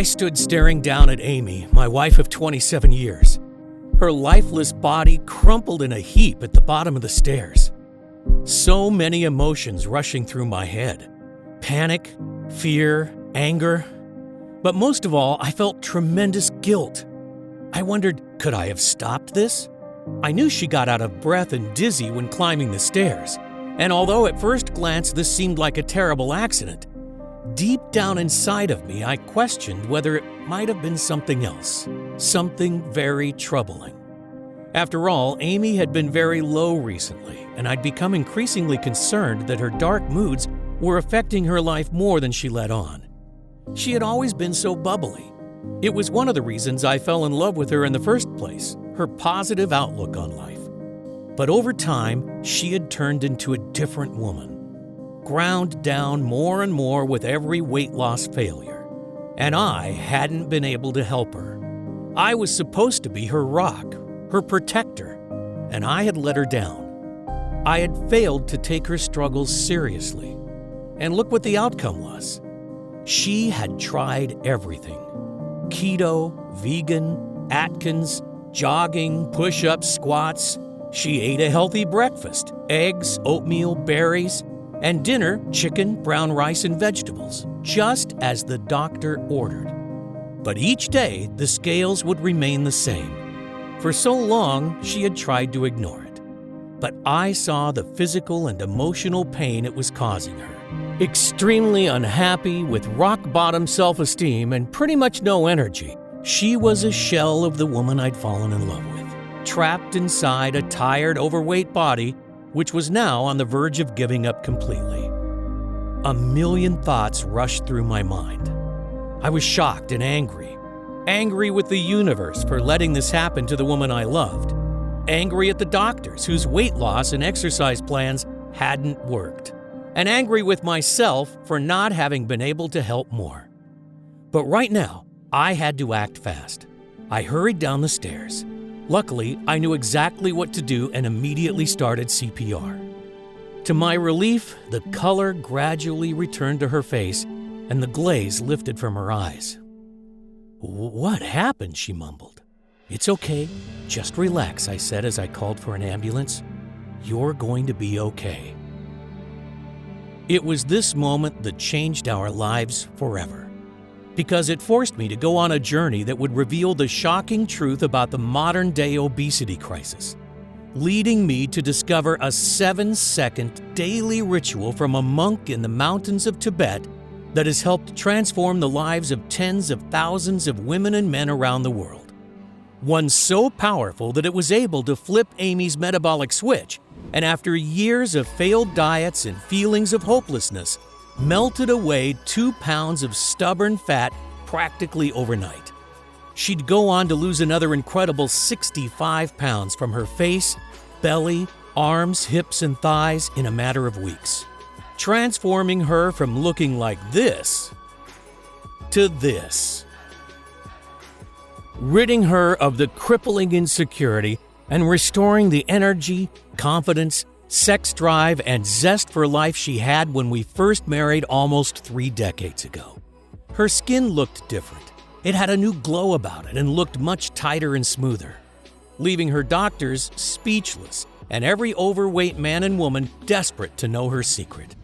stood staring down at Amy, my wife of 27 years. Her lifeless body crumpled in a heap at the bottom of the stairs. So many emotions rushing through my head. Panic, fear, anger. But most of all, I felt tremendous guilt. I wondered, could I have stopped this? I knew she got out of breath and dizzy when climbing the stairs. And although at first glance this seemed like a terrible accident, deep down inside of me I questioned whether it might have been something else, something very troubling. After all, Amy had been very low recently, and I'd become increasingly concerned that her dark moods were affecting her life more than she let on. She had always been so bubbly. It was one of the reasons I fell in love with her in the first place, her positive outlook on life. But over time, she had turned into a different woman, ground down more and more with every weight loss failure. And I hadn't been able to help her. I was supposed to be her rock, her protector, and I had let her down. I had failed to take her struggles seriously. And look what the outcome was. She had tried everything. Keto, vegan, Atkins, jogging, push-ups, squats. She ate a healthy breakfast, eggs, oatmeal, berries, and dinner, chicken, brown rice, and vegetables, just as the doctor ordered. But each day, the scales would remain the same. For so long, she had tried to ignore it. But I saw the physical and emotional pain it was causing her. Extremely unhappy, with rock-bottom self-esteem and pretty much no energy, she was a shell of the woman I'd fallen in love with, trapped inside a tired, overweight body, which was now on the verge of giving up completely. A million thoughts rushed through my mind. I was shocked and angry. Angry with the universe for letting this happen to the woman I loved. Angry at the doctors whose weight loss and exercise plans hadn't worked. And angry with myself for not having been able to help more. But right now, I had to act fast. I hurried down the stairs. Luckily, I knew exactly what to do and immediately started CPR. To my relief, the color gradually returned to her face and the glaze lifted from her eyes. "What happened?" she mumbled. "It's okay. Just relax," I said as I called for an ambulance. "You're going to be okay." It was this moment that changed our lives forever, because it forced me to go on a journey that would reveal the shocking truth about the modern-day obesity crisis, leading me to discover a 7-second daily ritual from a monk in the mountains of Tibet that has helped transform the lives of tens of thousands of women and men around the world. One so powerful that it was able to flip Amy's metabolic switch, and after years of failed diets and feelings of hopelessness, melted away 2 pounds of stubborn fat practically overnight. She'd go on to lose another incredible 65 pounds from her face, belly, arms, hips, and thighs in a matter of weeks, transforming her from looking like this to this, ridding her of the crippling insecurity and restoring the energy, confidence, sex drive, and zest for life she had when we first married almost 3 decades ago. Her skin looked different. It had a new glow about it and looked much tighter and smoother, leaving her doctors speechless and every overweight man and woman desperate to know her secret.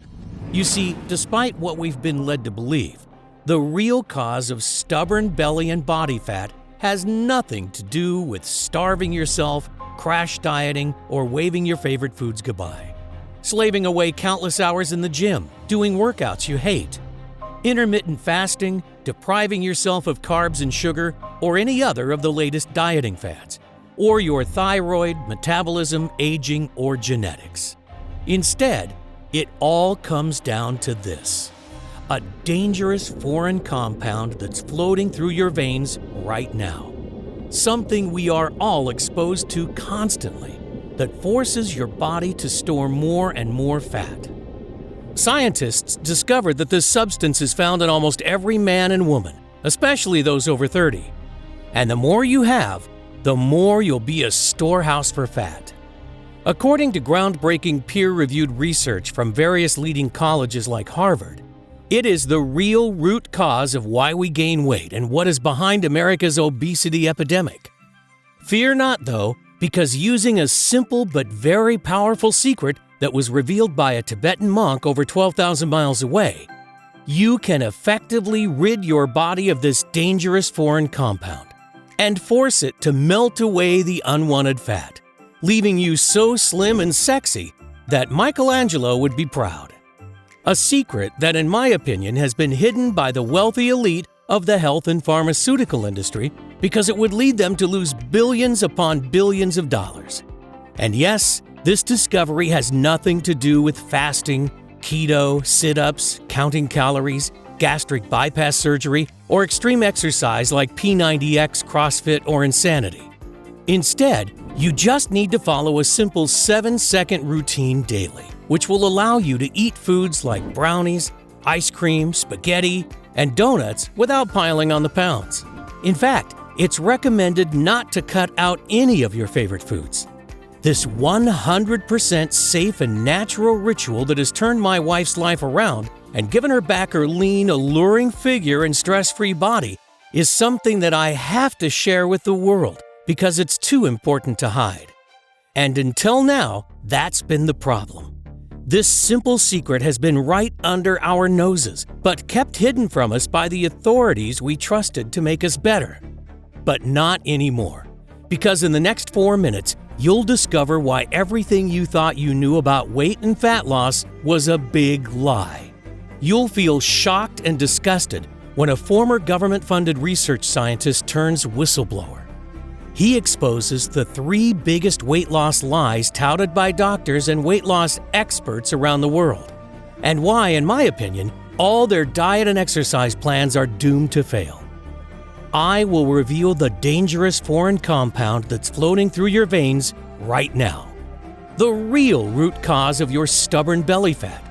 You see, despite what we've been led to believe, the real cause of stubborn belly and body fat has nothing to do with starving yourself, crash dieting, or waving your favorite foods goodbye. Slaving away countless hours in the gym, doing workouts you hate. Intermittent fasting, depriving yourself of carbs and sugar, or any other of the latest dieting fads. Or your thyroid, metabolism, aging, or genetics. Instead, it all comes down to this: a dangerous foreign compound that's floating through your veins right now. Something we are all exposed to constantly that forces your body to store more and more fat. Scientists discovered that this substance is found in almost every man and woman, especially those over 30. And the more you have, the more you'll be a storehouse for fat. According to groundbreaking peer-reviewed research from various leading colleges like Harvard, It is the real root cause of why we gain weight and what is behind America's obesity epidemic. Fear not, though, because using a simple but very powerful secret that was revealed by a Tibetan monk over 12,000 miles away, you can effectively rid your body of this dangerous foreign compound and force it to melt away the unwanted fat, leaving you so slim and sexy that Michelangelo would be proud. A secret that, in my opinion, has been hidden by the wealthy elite of the health and pharmaceutical industry because it would lead them to lose billions upon billions of dollars. And yes, this discovery has nothing to do with fasting, keto, sit-ups, counting calories, gastric bypass surgery, or extreme exercise like P90X, CrossFit, or Insanity. Instead, you just need to follow a simple 7-second routine daily, which will allow you to eat foods like brownies, ice cream, spaghetti, and donuts without piling on the pounds. In fact, it's recommended not to cut out any of your favorite foods. This 100% safe and natural ritual that has turned my wife's life around and given her back her lean, alluring figure and stress-free body is something that I have to share with the world because it's too important to hide. And until now, that's been the problem. This simple secret has been right under our noses, but kept hidden from us by the authorities we trusted to make us better. But not anymore, because in the next 4 minutes, you'll discover why everything you thought you knew about weight and fat loss was a big lie. You'll feel shocked and disgusted when a former government-funded research scientist turns whistleblower. He exposes the 3 biggest weight loss lies touted by doctors and weight loss experts around the world, and why, in my opinion, all their diet and exercise plans are doomed to fail. I will reveal the dangerous foreign compound that's floating through your veins right now, the real root cause of your stubborn belly fat,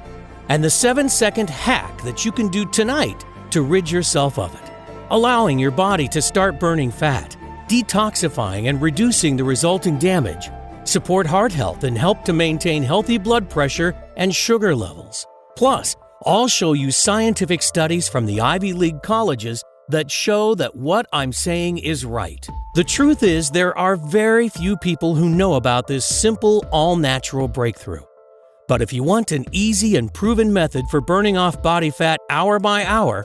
and the 7-second hack that you can do tonight to rid yourself of it, allowing your body to start burning fat, detoxifying and reducing the resulting damage, support heart health, and help to maintain healthy blood pressure and sugar levels. Plus, I'll show you scientific studies from the Ivy League colleges that show that what I'm saying is right. The truth is, there are very few people who know about this simple, all-natural breakthrough. But if you want an easy and proven method for burning off body fat hour by hour,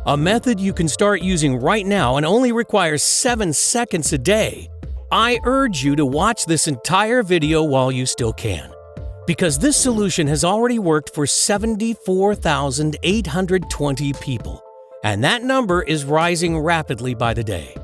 a method you can start using right now and only requires 7 seconds a day, I urge you to watch this entire video while you still can. Because this solution has already worked for 74,820 people, and that number is rising rapidly by the day.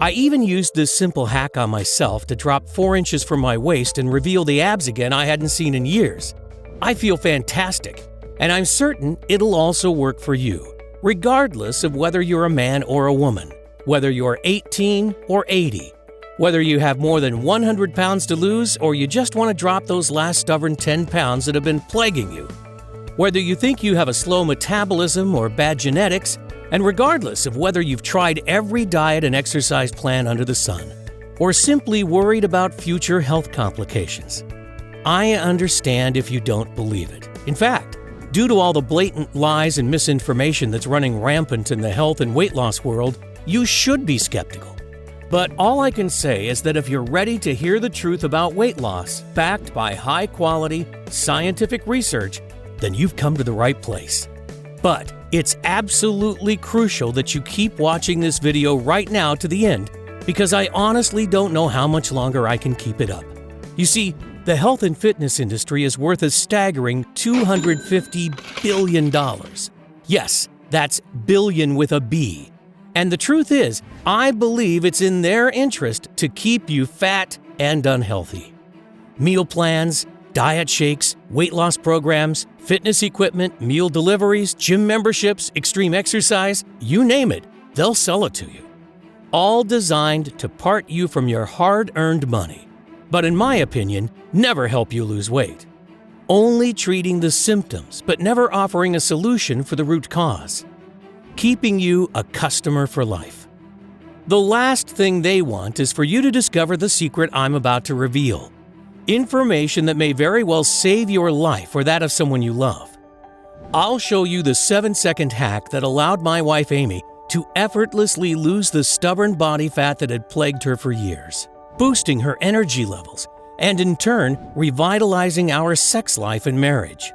I even used this simple hack on myself to drop 4 inches from my waist and reveal the abs again I hadn't seen in years. I feel fantastic, and I'm certain it'll also work for you, regardless of whether you're a man or a woman, whether you're 18 or 80, whether you have more than 100 pounds to lose or you just want to drop those last stubborn 10 pounds that have been plaguing you, whether you think you have a slow metabolism or bad genetics, and regardless of whether you've tried every diet and exercise plan under the sun, or simply worried about future health complications. I understand if you don't believe it. In fact, due to all the blatant lies and misinformation that's running rampant in the health and weight loss world, you should be skeptical. But all I can say is that if you're ready to hear the truth about weight loss, backed by high-quality, scientific research, then you've come to the right place. But it's absolutely crucial that you keep watching this video right now to the end, because I honestly don't know how much longer I can keep it up. You see, the health and fitness industry is worth a staggering $250 billion. Yes, that's billion with a B. And the truth is, I believe it's in their interest to keep you fat and unhealthy. Meal plans, diet shakes, weight loss programs, fitness equipment, meal deliveries, gym memberships, extreme exercise, you name it, they'll sell it to you. All designed to part you from your hard-earned money. But in my opinion, never help you lose weight. Only treating the symptoms, but never offering a solution for the root cause. Keeping you a customer for life. The last thing they want is for you to discover the secret I'm about to reveal. Information that may very well save your life or that of someone you love. I'll show you the 7-second hack that allowed my wife Amy to effortlessly lose the stubborn body fat that had plagued her for years, boosting her energy levels, and in turn, revitalizing our sex life and marriage.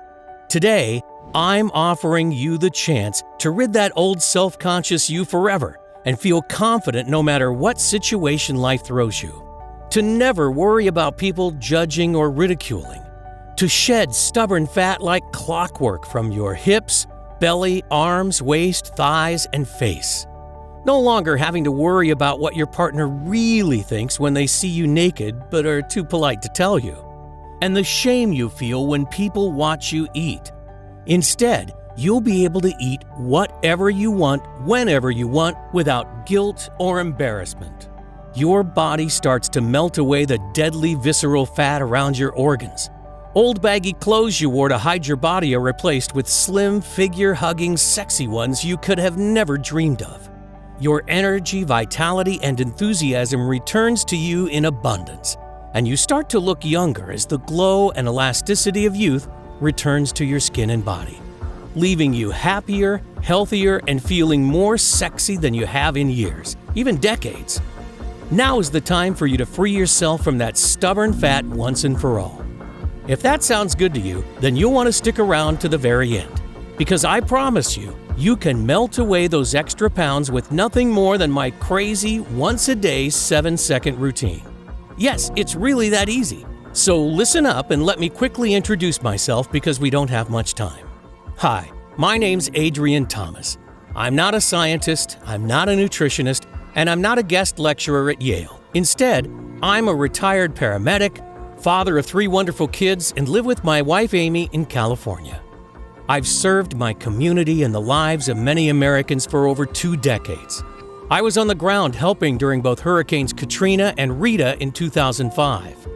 Today, I'm offering you the chance to rid that old self-conscious you forever and feel confident no matter what situation life throws you. To never worry about people judging or ridiculing. To shed stubborn fat like clockwork from your hips, belly, arms, waist, thighs, and face. No longer having to worry about what your partner really thinks when they see you naked but are too polite to tell you. And the shame you feel when people watch you eat. Instead, you'll be able to eat whatever you want, whenever you want, without guilt or embarrassment. Your body starts to melt away the deadly visceral fat around your organs. Old baggy clothes you wore to hide your body are replaced with slim, figure-hugging, sexy ones you could have never dreamed of. Your energy, vitality, and enthusiasm returns to you in abundance, and you start to look younger as the glow and elasticity of youth returns to your skin and body, leaving you happier, healthier, and feeling more sexy than you have in years, even decades. Now is the time for you to free yourself from that stubborn fat once and for all. If that sounds good to you, then you'll want to stick around to the very end, because I promise you, you can melt away those extra pounds with nothing more than my crazy once-a-day 7-second routine. Yes, it's really that easy. So listen up and let me quickly introduce myself because we don't have much time. Hi, my name's Adrian Thomas. I'm not a scientist, I'm not a nutritionist, and I'm not a guest lecturer at Yale. Instead, I'm a retired paramedic, father of 3 wonderful kids, and live with my wife Amy in California. I've served my community and the lives of many Americans for over 2 decades. I was on the ground helping during both Hurricanes Katrina and Rita in 2005.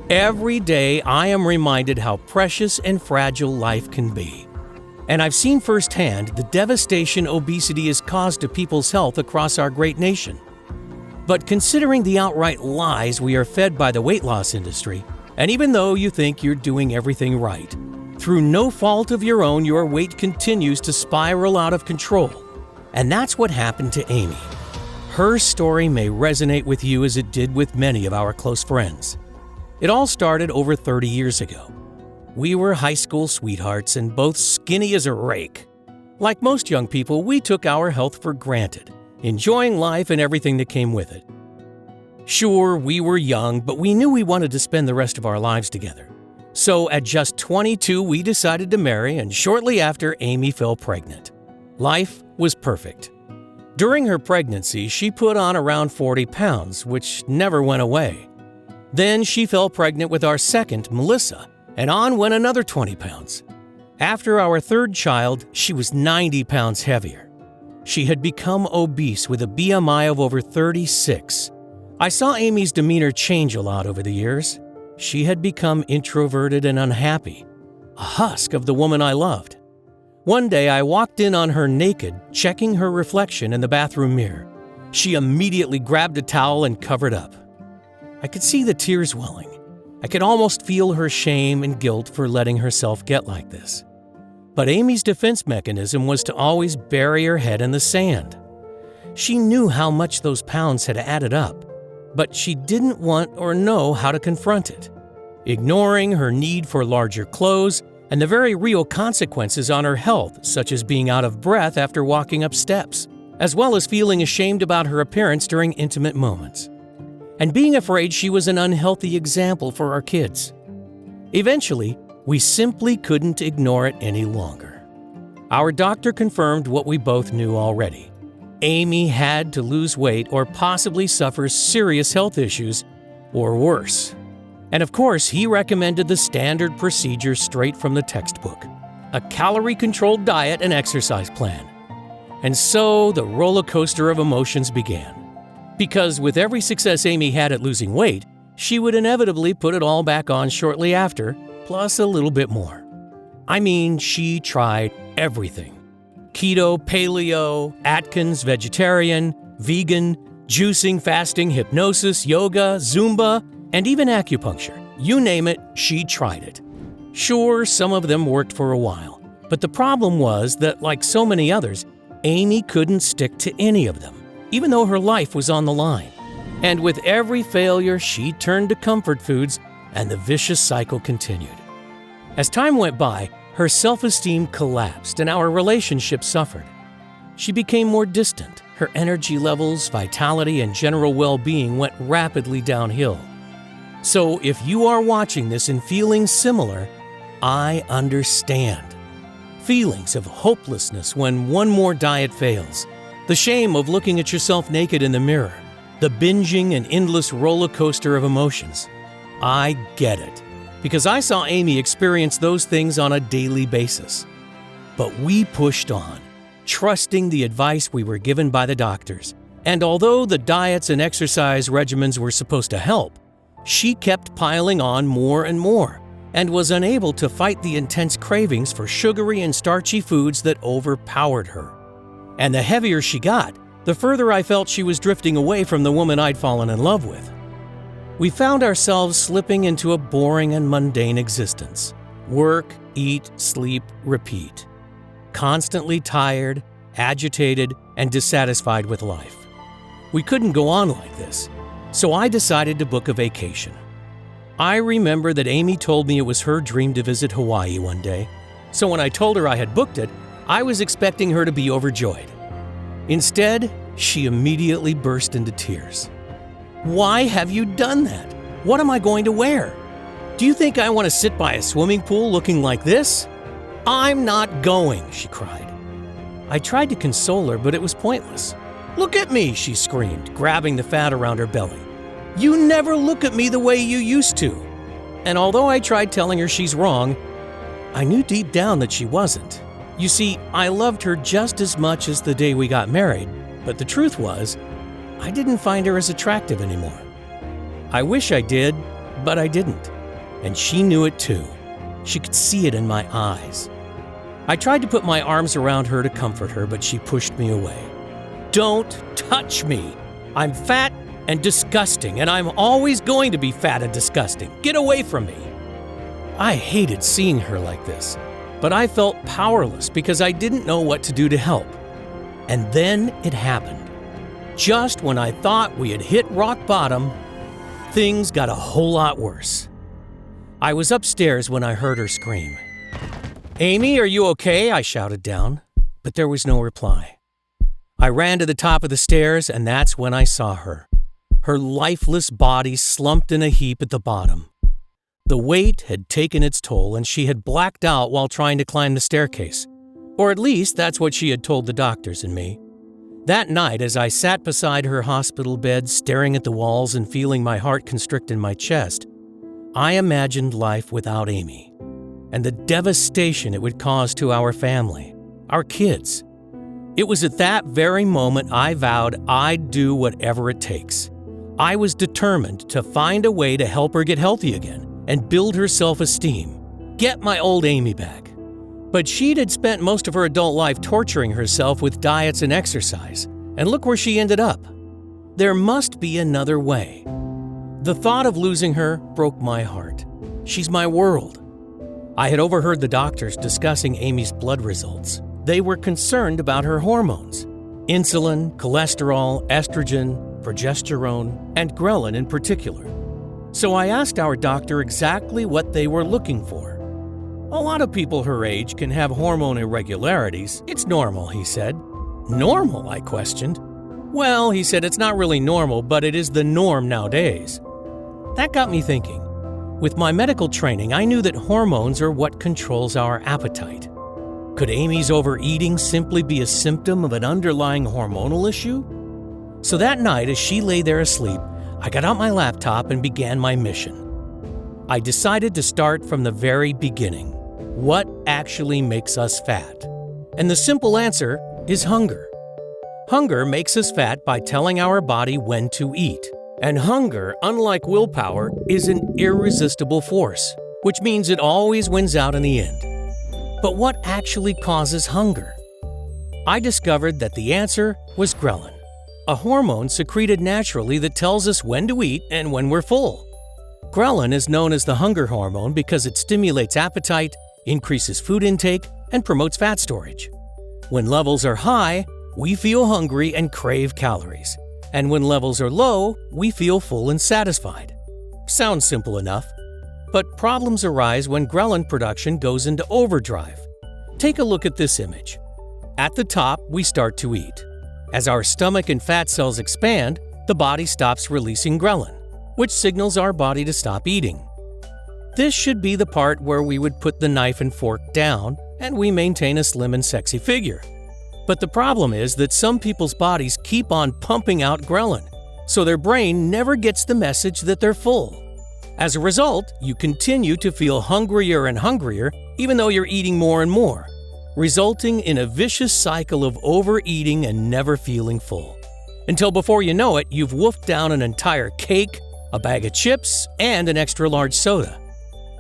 Every day, I am reminded how precious and fragile life can be. And I've seen firsthand the devastation obesity has caused to people's health across our great nation. But considering the outright lies we are fed by the weight loss industry, and even though you think you're doing everything right, through no fault of your own, your weight continues to spiral out of control. And that's what happened to Amy. Her story may resonate with you as it did with many of our close friends. It all started over 30 years ago. We were high school sweethearts and both skinny as a rake. Like most young people, we took our health for granted, enjoying life and everything that came with it. Sure, we were young, but we knew we wanted to spend the rest of our lives together. So at just 22, we decided to marry, and shortly after, Amy fell pregnant. Life was perfect. During her pregnancy, she put on around 40 pounds, which never went away. Then she fell pregnant with our second, Melissa, and on went another 20 pounds. After our third child, she was 90 pounds heavier. She had become obese with a BMI of over 36. I saw Amy's demeanor change a lot over the years. She had become introverted and unhappy, a husk of the woman I loved. One day I walked in on her naked, checking her reflection in the bathroom mirror. She immediately grabbed a towel and covered up. I could see the tears welling. I could almost feel her shame and guilt for letting herself get like this. But Amy's defense mechanism was to always bury her head in the sand. She knew how much those pounds had added up, but she didn't want or know how to confront it, ignoring her need for larger clothes and the very real consequences on her health, such as being out of breath after walking up steps, as well as feeling ashamed about her appearance during intimate moments, and being afraid she was an unhealthy example for our kids. Eventually, we simply couldn't ignore it any longer. Our doctor confirmed what we both knew already. Amy had to lose weight or possibly suffer serious health issues, or worse. And of course, he recommended the standard procedure straight from the textbook, a calorie-controlled diet and exercise plan. And so the roller coaster of emotions began. Because with every success Amy had at losing weight, she would inevitably put it all back on shortly after, plus a little bit more. I mean, she tried everything. Keto, paleo, Atkins, vegetarian, vegan, juicing, fasting, hypnosis, yoga, Zumba, and even acupuncture. You name it, she tried it. Sure, some of them worked for a while, But the problem was that, like so many others, Amy couldn't stick to any of them, even though her life was on the line. And with every failure, she turned to comfort foods, and the vicious cycle continued. As time went by, her self-esteem collapsed and our relationship suffered. She became more distant. Her energy levels, vitality, and general well-being went rapidly downhill. So if you are watching this and feeling similar, I understand. Feelings of hopelessness when one more diet fails, the shame of looking at yourself naked in the mirror, the binging and endless roller coaster of emotions. I get it, because I saw Amy experience those things on a daily basis. But we pushed on, trusting the advice we were given by the doctors. And although the diets and exercise regimens were supposed to help, she kept piling on more and more and was unable to fight the intense cravings for sugary and starchy foods that overpowered her. And the heavier she got, the further I felt she was drifting away from the woman I'd fallen in love with. We found ourselves slipping into a boring and mundane existence. Work, eat, sleep, repeat. Constantly tired, agitated, and dissatisfied with life. We couldn't go on like this, so I decided to book a vacation. I remember that Amy told me it was her dream to visit Hawaii one day, so when I told her I had booked it, I was expecting her to be overjoyed. Instead, she immediately burst into tears. "Why have you done that? What am I going to wear? Do you think I want to sit by a swimming pool looking like this? I'm not going," she cried. I tried to console her, but it was pointless. "Look at me," she screamed, grabbing the fat around her belly. "You never look at me the way you used to." And although I tried telling her she's wrong, I knew deep down that she wasn't. You see, I loved her just as much as the day we got married, but the truth was, I didn't find her as attractive anymore. I wish I did, but I didn't. And she knew it too. She could see it in my eyes. I tried to put my arms around her to comfort her, but she pushed me away. "Don't touch me! I'm fat and disgusting, and I'm always going to be fat and disgusting. Get away from me!" I hated seeing her like this, but I felt powerless because I didn't know what to do to help. And then it happened. Just when I thought we had hit rock bottom, things got a whole lot worse. I was upstairs when I heard her scream. "Amy, are you okay?" I shouted down, but there was no reply. I ran to the top of the stairs, and that's when I saw her. Her lifeless body slumped in a heap at the bottom. The weight had taken its toll, and she had blacked out while trying to climb the staircase. Or at least that's what she had told the doctors and me. That night, as I sat beside her hospital bed, staring at the walls and feeling my heart constrict in my chest, I imagined life without Amy, and the devastation it would cause to our family, our kids. It was at that very moment I vowed I'd do whatever it takes. I was determined to find a way to help her get healthy again and build her self-esteem, get my old Amy back. But she'd had spent most of her adult life torturing herself with diets and exercise, and look where she ended up. There must be another way. The thought of losing her broke my heart. She's my world. I had overheard the doctors discussing Amy's blood results. They were concerned about her hormones: insulin, cholesterol, estrogen, progesterone, and ghrelin in particular. So I asked our doctor exactly what they were looking for. "A lot of people her age can have hormone irregularities. It's normal," he said. "Normal?" I questioned. "Well," he said, "it's not really normal, but it is the norm nowadays." That got me thinking. With my medical training, I knew that hormones are what controls our appetite. Could Amy's overeating simply be a symptom of an underlying hormonal issue? So that night, as she lay there asleep, I got out my laptop and began my mission. I decided to start from the very beginning. What actually makes us fat? And the simple answer is hunger. Hunger makes us fat by telling our body when to eat. And hunger, unlike willpower, is an irresistible force, which means it always wins out in the end. But what actually causes hunger? I discovered that the answer was ghrelin, a hormone secreted naturally that tells us when to eat and when we're full. Ghrelin is known as the hunger hormone because it stimulates appetite, increases food intake, and promotes fat storage. When levels are high, we feel hungry and crave calories. And when levels are low, we feel full and satisfied. Sounds simple enough. But problems arise when ghrelin production goes into overdrive. Take a look at this image. At the top, we start to eat. As our stomach and fat cells expand, the body stops releasing ghrelin, which signals our body to stop eating. This should be the part where we would put the knife and fork down and we maintain a slim and sexy figure. But the problem is that some people's bodies keep on pumping out ghrelin, so their brain never gets the message that they're full. As a result, you continue to feel hungrier and hungrier even though you're eating more and more, resulting in a vicious cycle of overeating and never feeling full. Until before you know it, you've wolfed down an entire cake, a bag of chips, and an extra large soda.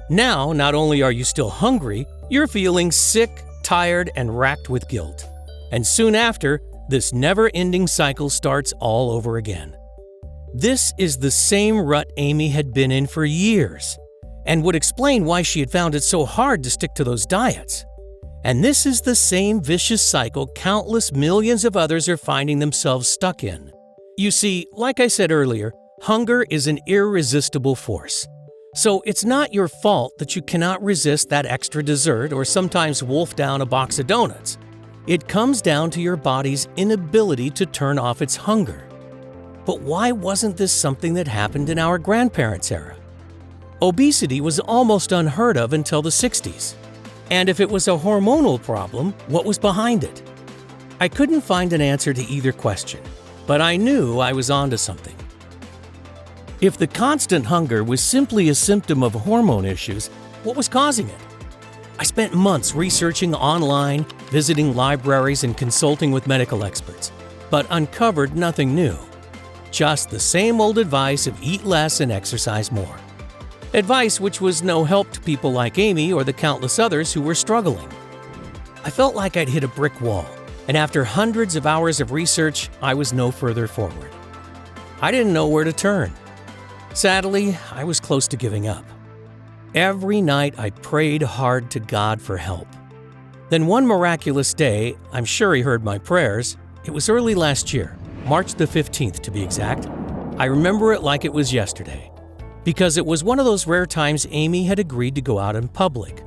Now, not only are you still hungry, you're feeling sick, tired, and racked with guilt. And soon after, this never-ending cycle starts all over again. This is the same rut Amy had been in for years, and would explain why she had found it so hard to stick to those diets. And this is the same vicious cycle countless millions of others are finding themselves stuck in. You see, like I said earlier, hunger is an irresistible force. So it's not your fault that you cannot resist that extra dessert or sometimes wolf down a box of donuts. It comes down to your body's inability to turn off its hunger. But why wasn't this something that happened in our grandparents' era? Obesity was almost unheard of until the 60s. And if it was a hormonal problem, what was behind it? I couldn't find an answer to either question, but I knew I was onto something. If the constant hunger was simply a symptom of hormone issues, what was causing it? I spent months researching online, visiting libraries, and consulting with medical experts, but uncovered nothing new. Just the same old advice of eat less and exercise more. Advice which was no help to people like Amy or the countless others who were struggling. I felt like I'd hit a brick wall, and after hundreds of hours of research, I was no further forward. I didn't know where to turn. Sadly, I was close to giving up. Every night I prayed hard to God for help. Then one miraculous day, I'm sure He heard my prayers. It was early last year, March the 15th to be exact. I remember it like it was yesterday, because it was one of those rare times Amy had agreed to go out in public.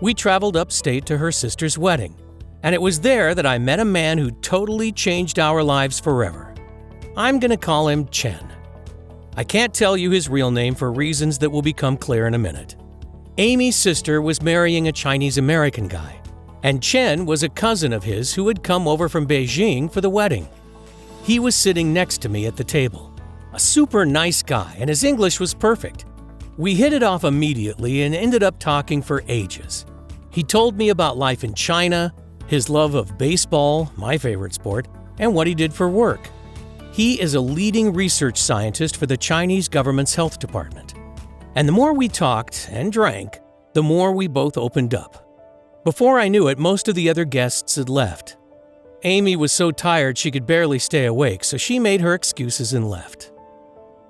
We traveled upstate to her sister's wedding, and it was there that I met a man who totally changed our lives forever. I'm going to call him Chen. I can't tell you his real name for reasons that will become clear in a minute. Amy's sister was marrying a Chinese-American guy, and Chen was a cousin of his who had come over from Beijing for the wedding. He was sitting next to me at the table. A super nice guy, and his English was perfect. We hit it off immediately and ended up talking for ages. He told me about life in China, his love of baseball, my favorite sport, and what he did for work. He is a leading research scientist for the Chinese government's health department. And the more we talked and drank, the more we both opened up. Before I knew it, most of the other guests had left. Amy was so tired she could barely stay awake, so she made her excuses and left.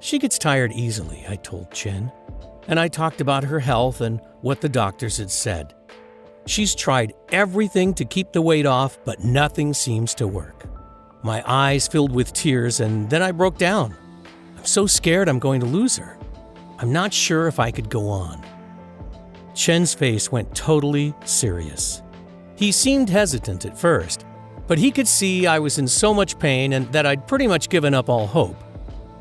She gets tired easily, I told Chen, and I talked about her health and what the doctors had said. She's tried everything to keep the weight off, but nothing seems to work. My eyes filled with tears, and then I broke down. I'm so scared I'm going to lose her. I'm not sure if I could go on. Chen's face went totally serious. He seemed hesitant at first, but he could see I was in so much pain and that I'd pretty much given up all hope.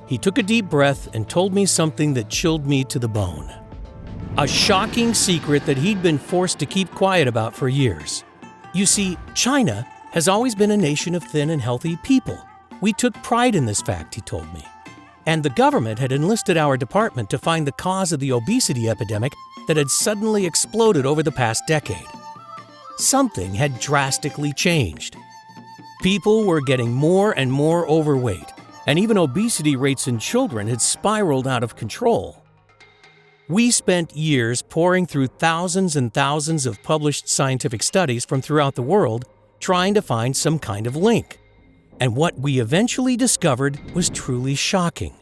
He took a deep breath and told me something that chilled me to the bone. A shocking secret that he'd been forced to keep quiet about for years. You see, China has always been a nation of thin and healthy people. We took pride in this fact, he told me. And the government had enlisted our department to find the cause of the obesity epidemic that had suddenly exploded over the past decade. Something had drastically changed. People were getting more and more overweight, and even obesity rates in children had spiraled out of control. We spent years poring through thousands and thousands of published scientific studies from throughout the world trying to find some kind of link. And what we eventually discovered was truly shocking.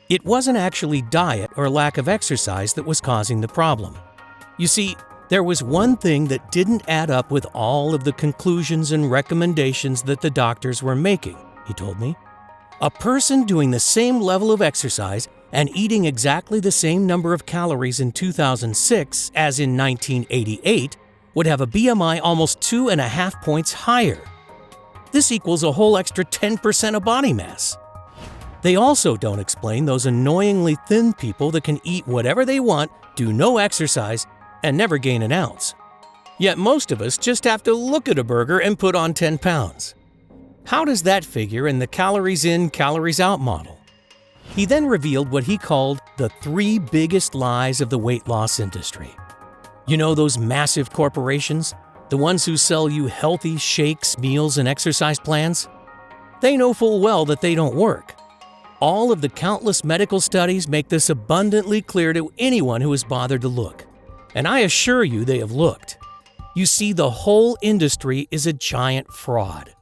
It wasn't actually diet or lack of exercise that was causing the problem. You see, There was one thing that didn't add up with all of the conclusions and recommendations that the doctors were making, he told me. A person doing the same level of exercise and eating exactly the same number of calories in 2006 as in 1988 would have a BMI almost 2.5 points higher. This equals a whole extra 10% of body mass. They also don't explain those annoyingly thin people that can eat whatever they want, do no exercise, and never gain an ounce. Yet most of us just have to look at a burger and put on 10 pounds. How does that figure in the calories in, calories out model? He then revealed what he called the 3 biggest lies of the weight loss industry. You know those massive corporations? The ones who sell you healthy shakes, meals, and exercise plans? They know full well that they don't work. All of the countless medical studies make this abundantly clear to anyone who has bothered to look. And I assure you they have looked. You see, the whole industry is a giant fraud.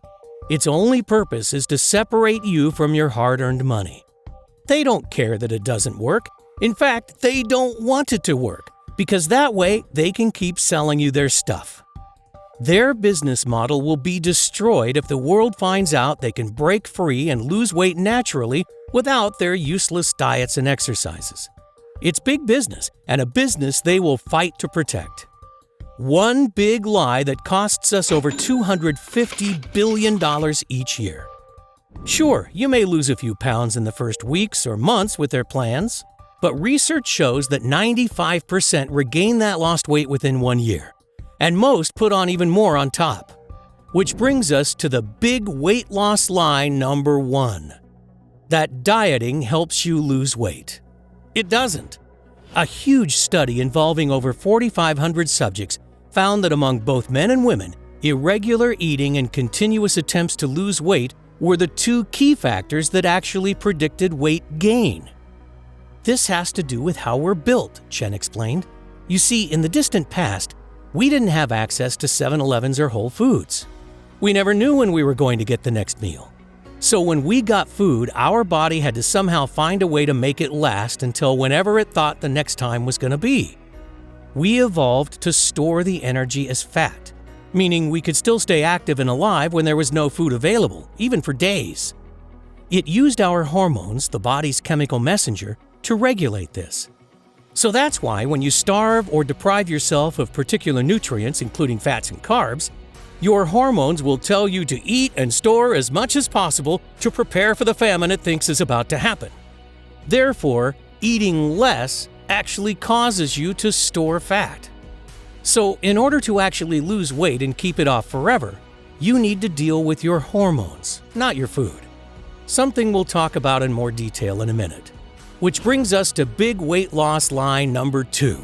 Its only purpose is to separate you from your hard-earned money. They don't care that it doesn't work. In fact, they don't want it to work, because that way they can keep selling you their stuff. Their business model will be destroyed if the world finds out they can break free and lose weight naturally without their useless diets and exercises. It's big business, and a business they will fight to protect. One big lie that costs us over $250 billion each year. Sure, you may lose a few pounds in the first weeks or months with their plans, but research shows that 95% regain that lost weight within 1 year, and most put on even more on top. Which brings us to the big weight loss lie number 1. That dieting helps you lose weight. It doesn't. A huge study involving over 4,500 subjects found that among both men and women, irregular eating and continuous attempts to lose weight were the 2 key factors that actually predicted weight gain. This has to do with how we're built, Chen explained. You see, in the distant past, we didn't have access to 7-Elevens or Whole Foods. We never knew when we were going to get the next meal. So when we got food, our body had to somehow find a way to make it last until whenever it thought the next time was going to be. We evolved to store the energy as fat, meaning we could still stay active and alive when there was no food available, even for days. It used our hormones, the body's chemical messenger, to regulate this. So that's why when you starve or deprive yourself of particular nutrients, including fats and carbs, your hormones will tell you to eat and store as much as possible to prepare for the famine it thinks is about to happen. Therefore, eating less actually causes you to store fat. So, in order to actually lose weight and keep it off forever, you need to deal with your hormones, not your food. Something we'll talk about in more detail in a minute. Which brings us to big weight loss lie number 2.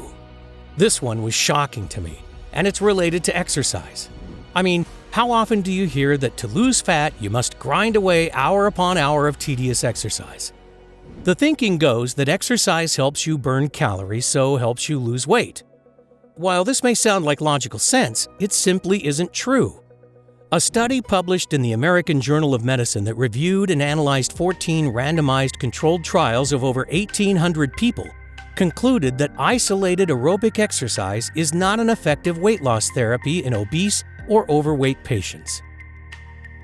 This one was shocking to me, and it's related to exercise. I mean, how often do you hear that to lose fat, you must grind away hour upon hour of tedious exercise? The thinking goes that exercise helps you burn calories, so helps you lose weight. While this may sound like logical sense, it simply isn't true. A study published in the American Journal of Medicine that reviewed and analyzed 14 randomized controlled trials of over 1,800 people concluded that isolated aerobic exercise is not an effective weight loss therapy in obese or overweight patients.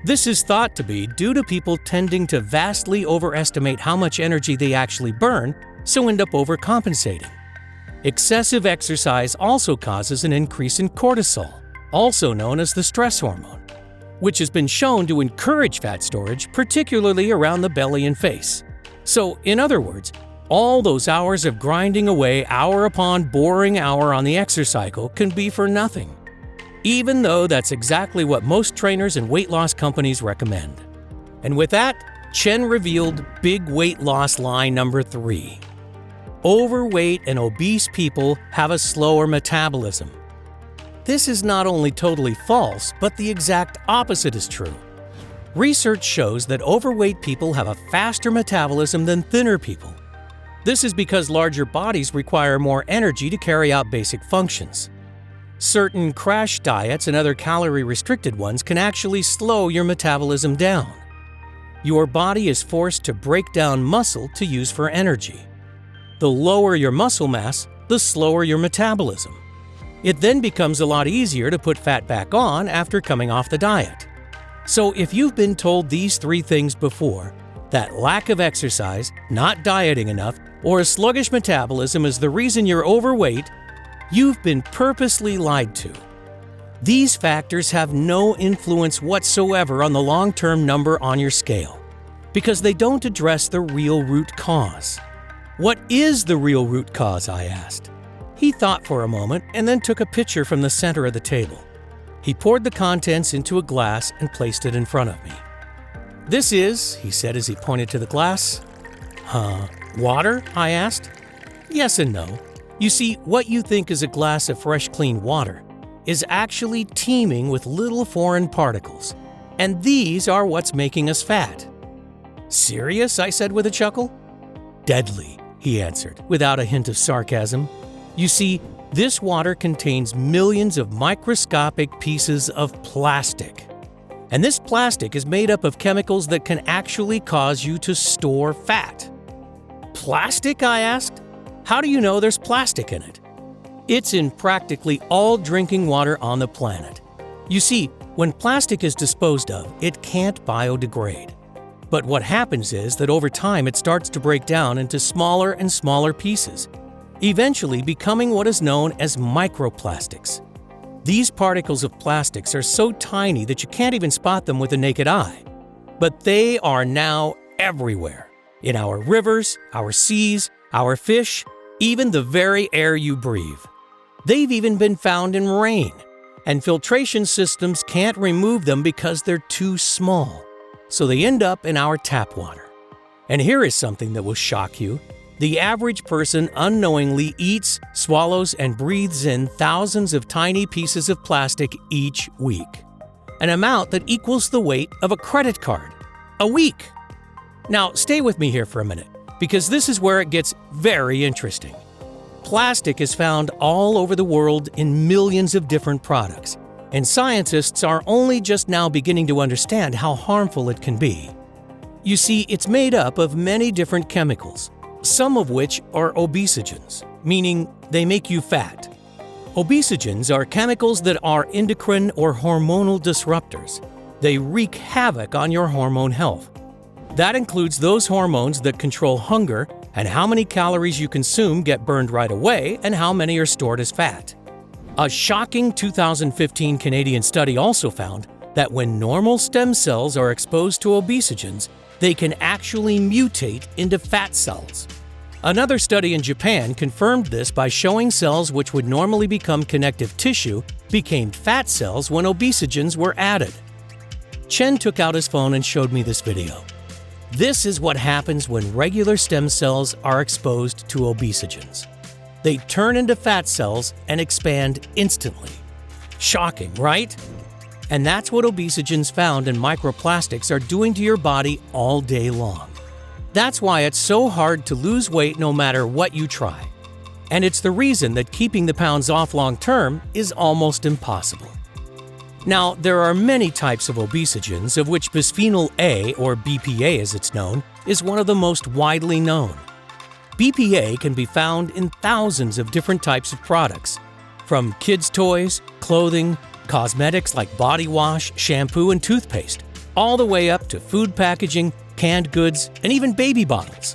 This is thought to be due to people tending to vastly overestimate how much energy they actually burn, so end up overcompensating. Excessive exercise also causes an increase in cortisol, also known as the stress hormone, which has been shown to encourage fat storage, particularly around the belly and face. So, in other words, all those hours of grinding away hour upon boring hour on the exercise cycle can be for nothing, even though that's exactly what most trainers and weight loss companies recommend. And with that, Chen revealed big weight loss lie number 3. Overweight and obese people have a slower metabolism. This is not only totally false, but the exact opposite is true. Research shows that overweight people have a faster metabolism than thinner people. This is because larger bodies require more energy to carry out basic functions. Certain crash diets and other calorie-restricted ones can actually slow your metabolism down. Your body is forced to break down muscle to use for energy. The lower your muscle mass, the slower your metabolism. It then becomes a lot easier to put fat back on after coming off the diet. So if you've been told these 3 things before, that lack of exercise, not dieting enough, or a sluggish metabolism is the reason you're overweight, you've been purposely lied to. These factors have no influence whatsoever on the long-term number on your scale, because they don't address the real root cause. What is the real root cause, I asked. He thought for a moment and then took a pitcher from the center of the table. He poured the contents into a glass and placed it in front of me. "This is," he said as he pointed to the glass. Water?" I asked. "Yes and no. You see, what you think is a glass of fresh, clean water is actually teeming with little foreign particles, and these are what's making us fat." "Serious?" I said with a chuckle. "Deadly," he answered, without a hint of sarcasm. "You see, this water contains millions of microscopic pieces of plastic. And this plastic is made up of chemicals that can actually cause you to store fat." "Plastic?" I asked. "How do you know there's plastic in it?" "It's in practically all drinking water on the planet. You see, when plastic is disposed of, it can't biodegrade. But what happens is that over time it starts to break down into smaller and smaller pieces, eventually becoming what is known as microplastics. These particles of plastics are so tiny that you can't even spot them with the naked eye. But they are now everywhere, in our rivers, our seas, our fish, even the very air you breathe. They've even been found in rain, and filtration systems can't remove them because they're too small, so they end up in our tap water. And here is something that will shock you. The average person unknowingly eats, swallows, and breathes in thousands of tiny pieces of plastic each week, an amount that equals the weight of a credit card. A week! Now, stay with me here for a minute, because this is where it gets very interesting. Plastic is found all over the world in millions of different products, and scientists are only just now beginning to understand how harmful it can be. You see, it's made up of many different chemicals, some of which are obesogens, meaning they make you fat. Obesogens are chemicals that are endocrine or hormonal disruptors. They wreak havoc on your hormone health. That includes those hormones that control hunger and how many calories you consume get burned right away and how many are stored as fat. A shocking 2015 Canadian study also found that when normal stem cells are exposed to obesogens, they can actually mutate into fat cells. Another study in Japan confirmed this by showing cells which would normally become connective tissue became fat cells when obesogens were added. Chen took out his phone and showed me this video. This is what happens when regular stem cells are exposed to obesogens. They turn into fat cells and expand instantly. Shocking, right? And that's what obesogens found in microplastics are doing to your body all day long. That's why it's so hard to lose weight no matter what you try. And it's the reason that keeping the pounds off long term is almost impossible. Now, there are many types of obesogens, of which bisphenol A, or BPA as it's known, is one of the most widely known. BPA can be found in thousands of different types of products, from kids' toys, clothing, cosmetics like body wash, shampoo, and toothpaste, all the way up to food packaging, canned goods, and even baby bottles.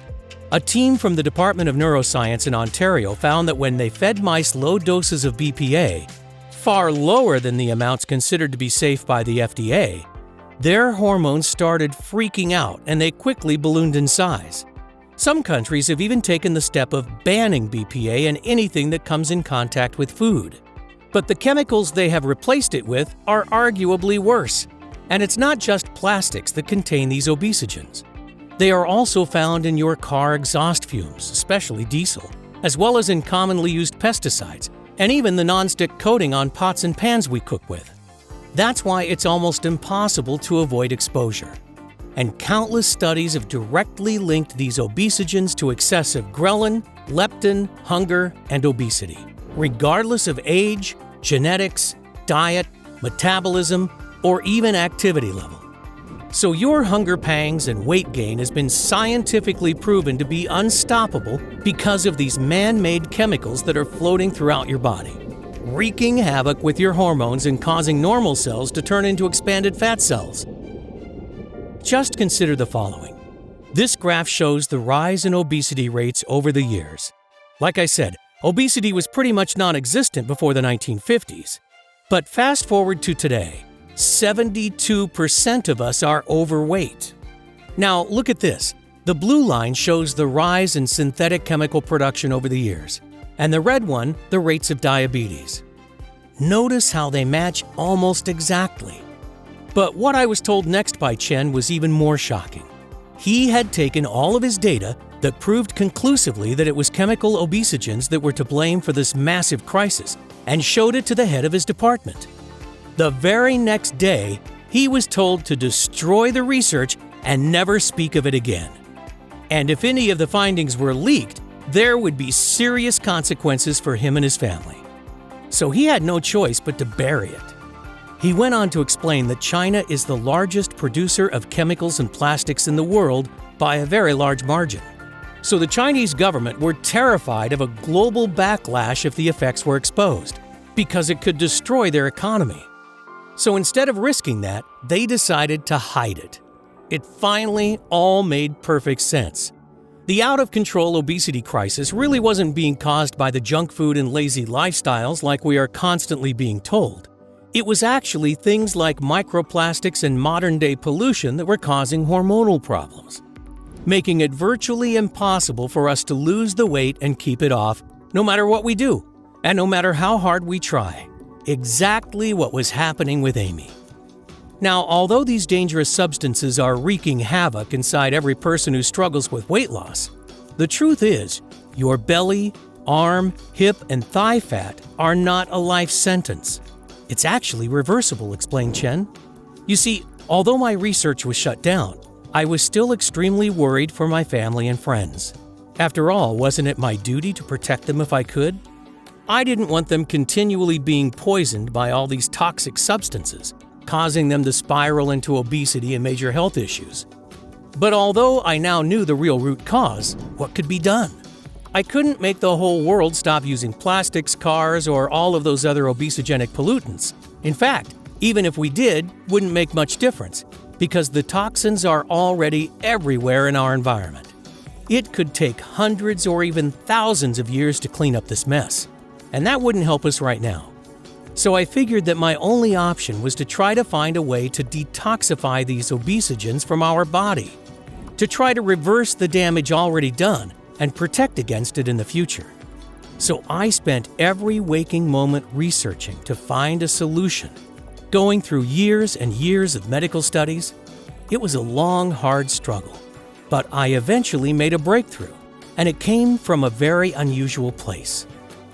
A team from the Department of Neuroscience in Ontario found that when they fed mice low doses of BPA, far lower than the amounts considered to be safe by the FDA, their hormones started freaking out and they quickly ballooned in size. Some countries have even taken the step of banning BPA in anything that comes in contact with food. But the chemicals they have replaced it with are arguably worse. And it's not just plastics that contain these obesogens. They are also found in your car exhaust fumes, especially diesel, as well as in commonly used pesticides, and even the nonstick coating on pots and pans we cook with. That's why it's almost impossible to avoid exposure. And countless studies have directly linked these obesogens to excessive ghrelin, leptin, hunger, and obesity, regardless of age, genetics, diet, metabolism, or even activity level. So your hunger pangs and weight gain has been scientifically proven to be unstoppable because of these man-made chemicals that are floating throughout your body. wreaking havoc with your hormones and causing normal cells to turn into expanded fat cells. Just consider the following. This graph shows the rise in obesity rates over the years. Like I said, obesity was pretty much non-existent before the 1950s. But fast forward to today, 72% of us are overweight. Now look at this. The blue line shows the rise in synthetic chemical production over the years, and the red one, the rates of diabetes. Notice how they match almost exactly. But what I was told next by Chen was even more shocking. He had taken all of his data that proved conclusively that it was chemical obesogens that were to blame for this massive crisis and showed it to the head of his department. The very next day, he was told to destroy the research and never speak of it again. And if any of the findings were leaked, there would be serious consequences for him and his family. So he had no choice but to bury it. He went on to explain that China is the largest producer of chemicals and plastics in the world by a very large margin. So the Chinese government were terrified of a global backlash if the effects were exposed, because it could destroy their economy. So instead of risking that, they decided to hide it. It finally all made perfect sense. The out-of-control obesity crisis really wasn't being caused by the junk food and lazy lifestyles like we are constantly being told. It was actually things like microplastics and modern-day pollution that were causing hormonal problems, making it virtually impossible for us to lose the weight and keep it off, no matter what we do, and no matter how hard we try. Exactly what was happening with Amy. Now, although these dangerous substances are wreaking havoc inside every person who struggles with weight loss, the truth is, your belly, arm, hip, and thigh fat are not a life sentence. It's actually reversible, explained Chen. You see, although my research was shut down, I was still extremely worried for my family and friends. After all, wasn't it my duty to protect them if I could? I didn't want them continually being poisoned by all these toxic substances, causing them to spiral into obesity and major health issues. But although I now knew the real root cause, what could be done? I couldn't make the whole world stop using plastics, cars, or all of those other obesogenic pollutants. In fact, even if we did, wouldn't make much difference, because the toxins are already everywhere in our environment. It could take hundreds or even thousands of years to clean up this mess, and that wouldn't help us right now. So I figured that my only option was to try to find a way to detoxify these obesogens from our body, to try to reverse the damage already done and protect against it in the future. So I spent every waking moment researching to find a solution, going through years and years of medical studies. It was a long, hard struggle, but I eventually made a breakthrough, and it came from a very unusual place.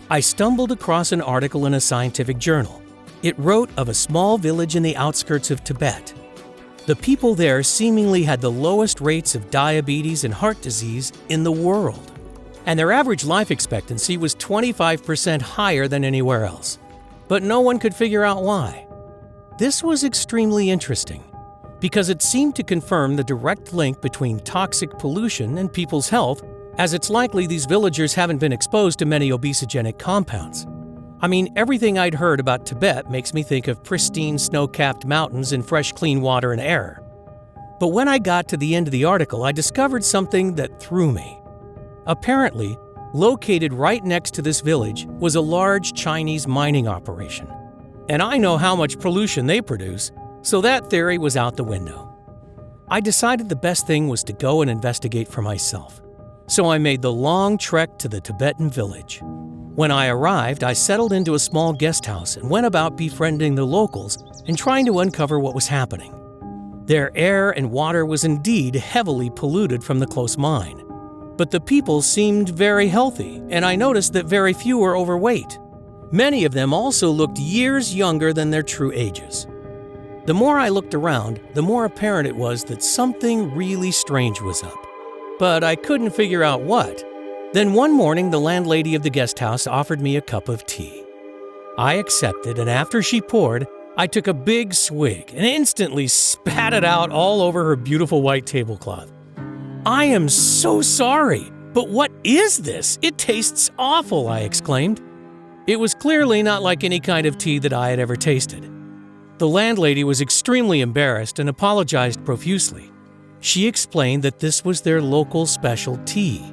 I stumbled across an article in a scientific journal. It wrote of a small village in the outskirts of Tibet. The people there seemingly had the lowest rates of diabetes and heart disease in the world, and their average life expectancy was 25% higher than anywhere else. But no one could figure out why. This was extremely interesting, because it seemed to confirm the direct link between toxic pollution and people's health, as it's likely these villagers haven't been exposed to many obesogenic compounds. I mean, everything I'd heard about Tibet makes me think of pristine snow-capped mountains and fresh, clean water and air. But when I got to the end of the article, I discovered something that threw me. Apparently, located right next to this village was a large Chinese mining operation. And I know how much pollution they produce, so that theory was out the window. I decided the best thing was to go and investigate for myself. So I made the long trek to the Tibetan village. When I arrived, I settled into a small guest house and went about befriending the locals and trying to uncover what was happening. Their air and water was indeed heavily polluted from the close mine. But the people seemed very healthy, and I noticed that very few were overweight. Many of them also looked years younger than their true ages. The more I looked around, the more apparent it was that something really strange was up. But I couldn't figure out what. Then one morning, the landlady of the guest house offered me a cup of tea. I accepted, and after she poured, I took a big swig and instantly spat it out all over her beautiful white tablecloth. "I am so sorry, but what is this? It tastes awful," I exclaimed. It was clearly not like any kind of tea that I had ever tasted. The landlady was extremely embarrassed and apologized profusely. She explained that this was their local special tea,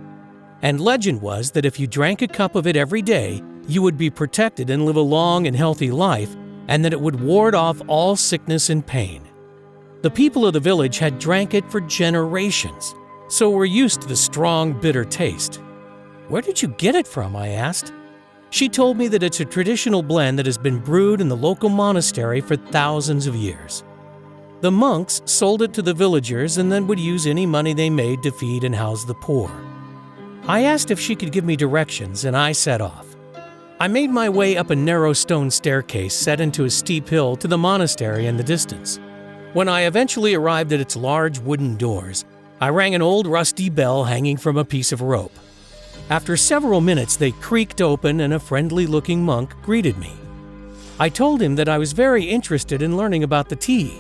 and legend was that if you drank a cup of it every day, you would be protected and live a long and healthy life, and that it would ward off all sickness and pain. The people of the village had drank it for generations, so were used to the strong, bitter taste. "Where did you get it from?" I asked. She told me that it's a traditional blend that has been brewed in the local monastery for thousands of years. The monks sold it to the villagers and then would use any money they made to feed and house the poor. I asked if she could give me directions, and I set off. I made my way up a narrow stone staircase set into a steep hill to the monastery in the distance. When I eventually arrived at its large wooden doors, I rang an old rusty bell hanging from a piece of rope. After several minutes, they creaked open and a friendly-looking monk greeted me. I told him that I was very interested in learning about the tea.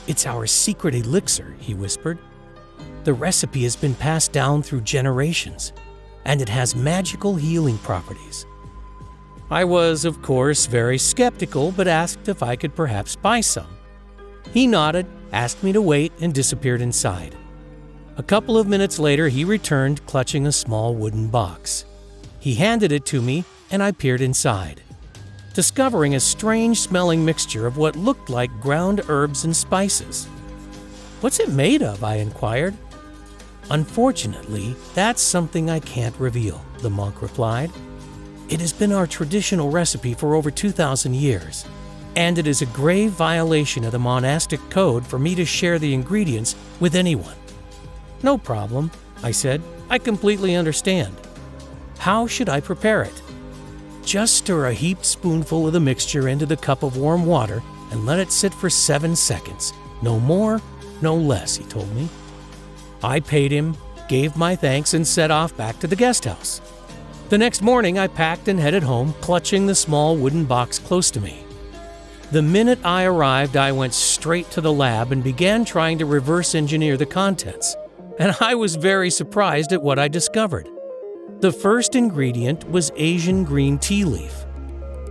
"It's our secret elixir," he whispered. "The recipe has been passed down through generations, and it has magical healing properties." I was, of course, very skeptical, but asked if I could perhaps buy some. He nodded, asked me to wait, and disappeared inside. A couple of minutes later, he returned, clutching a small wooden box. He handed it to me, and I peered inside, discovering a strange-smelling mixture of what looked like ground herbs and spices. "What's it made of?" I inquired. "Unfortunately, that's something I can't reveal," the monk replied. "It has been our traditional recipe for over 2,000 years, and it is a grave violation of the monastic code for me to share the ingredients with anyone." "No problem," I said. "I completely understand. How should I prepare it?" "Just stir a heaped spoonful of the mixture into the cup of warm water and let it sit for 7 seconds. No more, no less," he told me. I paid him, gave my thanks, and set off back to the guest house. The next morning, I packed and headed home, clutching the small wooden box close to me. The minute I arrived, I went straight to the lab and began trying to reverse engineer the contents. And I was very surprised at what I discovered. The first ingredient was Asian green tea leaf.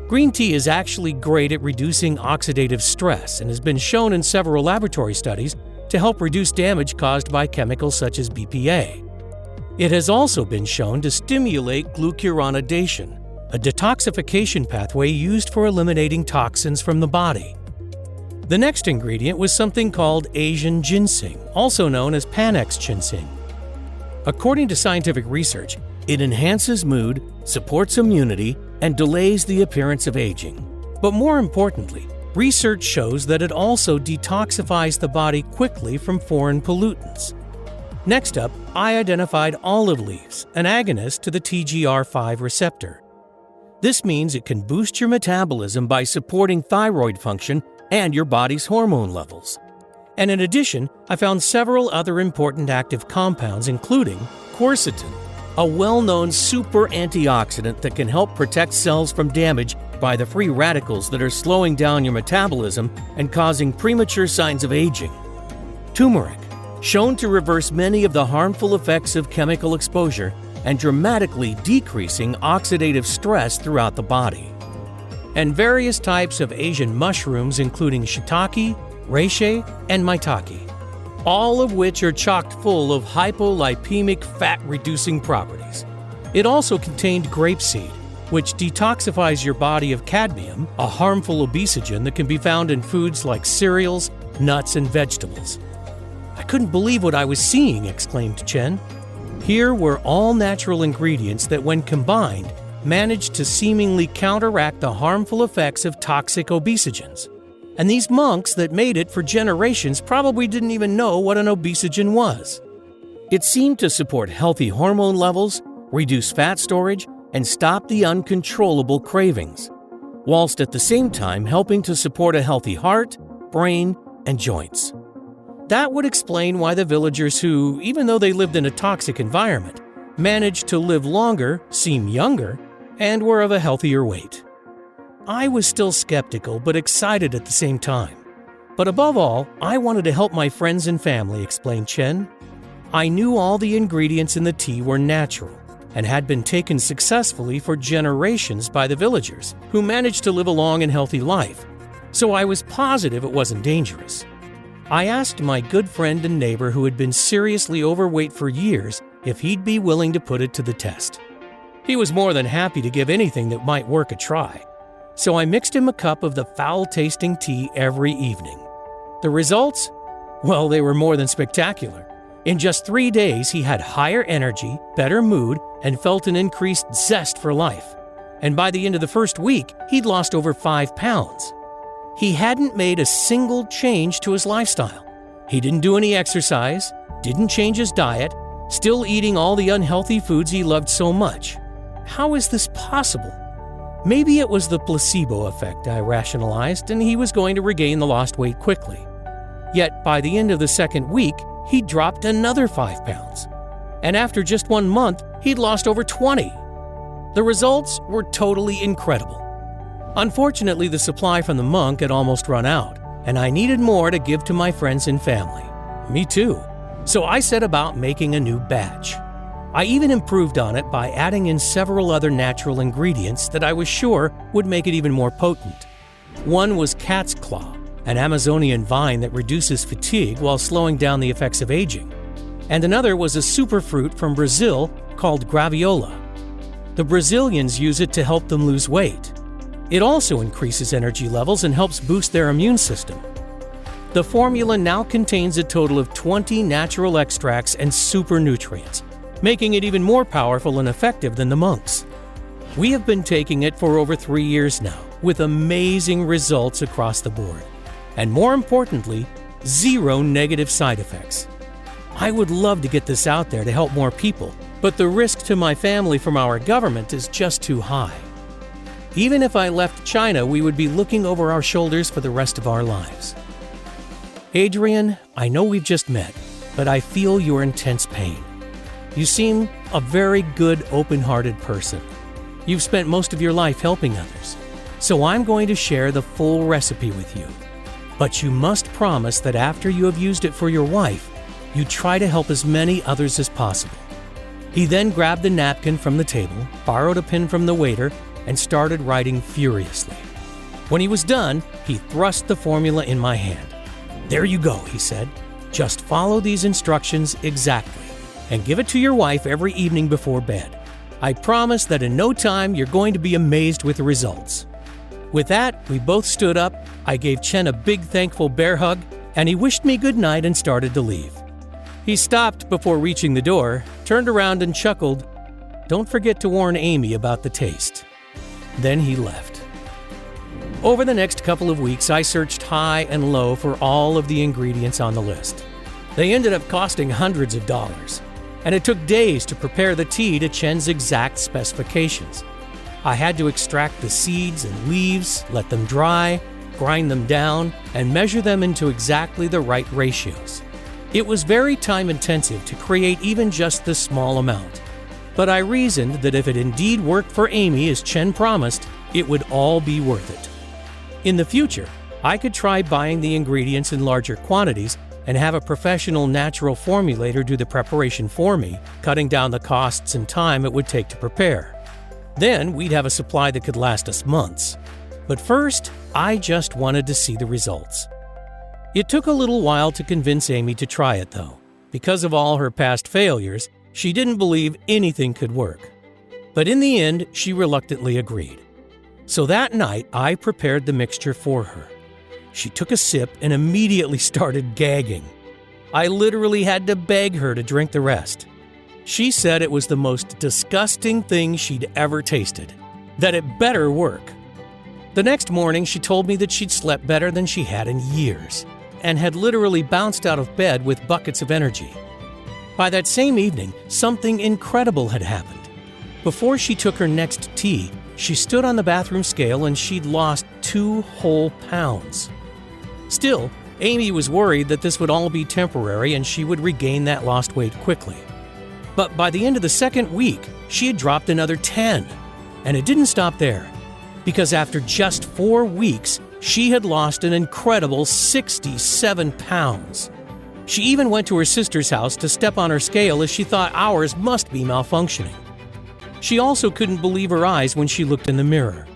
Green tea is actually great at reducing oxidative stress and has been shown in several laboratory studies to help reduce damage caused by chemicals such as BPA. It has also been shown to stimulate glucuronidation, a detoxification pathway used for eliminating toxins from the body. The next ingredient was something called Asian ginseng, also known as Panax ginseng. According to scientific research, it enhances mood, supports immunity, and delays the appearance of aging. But more importantly, research shows that it also detoxifies the body quickly from foreign pollutants. Next up, I identified olive leaves, an agonist to the TGR5 receptor. This means it can boost your metabolism by supporting thyroid function and your body's hormone levels. And in addition, I found several other important active compounds, including quercetin, a well-known super antioxidant that can help protect cells from damage by the free radicals that are slowing down your metabolism and causing premature signs of aging. Turmeric, shown to reverse many of the harmful effects of chemical exposure and dramatically decreasing oxidative stress throughout the body. And various types of Asian mushrooms, including shiitake, reishi, and maitake, all of which are chock full of hypolipemic fat-reducing properties. It also contained grapeseed, which detoxifies your body of cadmium, a harmful obesogen that can be found in foods like cereals, nuts, and vegetables. "I couldn't believe what I was seeing," exclaimed Chen. Here were all natural ingredients that, when combined, managed to seemingly counteract the harmful effects of toxic obesogens. And these monks that made it for generations probably didn't even know what an obesogen was. It seemed to support healthy hormone levels, reduce fat storage, and stop the uncontrollable cravings, whilst at the same time helping to support a healthy heart, brain, and joints. That would explain why the villagers who, even though they lived in a toxic environment, managed to live longer, seem younger, and were of a healthier weight. I was still skeptical but excited at the same time. But above all, I wanted to help my friends and family, explained Chen. I knew all the ingredients in the tea were natural, and had been taken successfully for generations by the villagers, who managed to live a long and healthy life, so I was positive it wasn't dangerous. I asked my good friend and neighbor who had been seriously overweight for years if he'd be willing to put it to the test. He was more than happy to give anything that might work a try, so I mixed him a cup of the foul-tasting tea every evening. The results? Well, they were more than spectacular. In just 3 days, he had higher energy, better mood, and felt an increased zest for life. And by the end of the first week, he'd lost over 5 pounds. He hadn't made a single change to his lifestyle. He didn't do any exercise, didn't change his diet, still eating all the unhealthy foods he loved so much. How is this possible? Maybe it was the placebo effect, I rationalized, and he was going to regain the lost weight quickly. Yet by the end of the second week, he dropped another 5 pounds. And after just 1 month, he'd lost over 20. The results were totally incredible. Unfortunately, the supply from the monk had almost run out, and I needed more to give to my friends and family. Me too. So I set about making a new batch. I even improved on it by adding in several other natural ingredients that I was sure would make it even more potent. One was cat's claw, an Amazonian vine that reduces fatigue while slowing down the effects of aging. And another was a superfruit from Brazil called graviola. The Brazilians use it to help them lose weight. It also increases energy levels and helps boost their immune system. The formula now contains a total of 20 natural extracts and super nutrients, making it even more powerful and effective than the monks. We have been taking it for over 3 years now, with amazing results across the board. And more importantly, 0 negative side effects. I would love to get this out there to help more people, but the risk to my family from our government is just too high. Even if I left China, we would be looking over our shoulders for the rest of our lives. Adrian, I know we've just met, but I feel your intense pain. You seem a very good, open-hearted person. You've spent most of your life helping others, so I'm going to share the full recipe with you. But you must promise that after you have used it for your wife, you try to help as many others as possible. He then grabbed a napkin from the table, borrowed a pen from the waiter, and started writing furiously. When he was done, he thrust the formula in my hand. "There you go," he said. "Just follow these instructions exactly, and give it to your wife every evening before bed. I promise that in no time you're going to be amazed with the results." With that, we both stood up, I gave Chen a big thankful bear hug, and he wished me good night and started to leave. He stopped before reaching the door, turned around and chuckled, "Don't forget to warn Amy about the taste." Then he left. Over the next couple of weeks, I searched high and low for all of the ingredients on the list. They ended up costing hundreds of dollars, and it took days to prepare the tea to Chen's exact specifications. I had to extract the seeds and leaves, let them dry, grind them down, and measure them into exactly the right ratios. It was very time-intensive to create even just this small amount, but I reasoned that if it indeed worked for Amy as Chen promised, it would all be worth it. In the future, I could try buying the ingredients in larger quantities and have a professional natural formulator do the preparation for me, cutting down the costs and time it would take to prepare. Then we'd have a supply that could last us months. But first, I just wanted to see the results. It took a little while to convince Amy to try it, though. Because of all her past failures, she didn't believe anything could work. But in the end, she reluctantly agreed. So that night, I prepared the mixture for her. She took a sip and immediately started gagging. I literally had to beg her to drink the rest. She said it was the most disgusting thing she'd ever tasted, that it better work. The next morning, she told me that she'd slept better than she had in years, and had literally bounced out of bed with buckets of energy. By that same evening, something incredible had happened. Before she took her next tea, she stood on the bathroom scale and she'd lost 2 whole pounds. Still, Amy was worried that this would all be temporary and she would regain that lost weight quickly. But by the end of the second week, she had dropped another 10. And it didn't stop there, because after just 4 weeks, she had lost an incredible 67 pounds. She even went to her sister's house to step on her scale as she thought ours must be malfunctioning. She also couldn't believe her eyes when she looked in the mirror.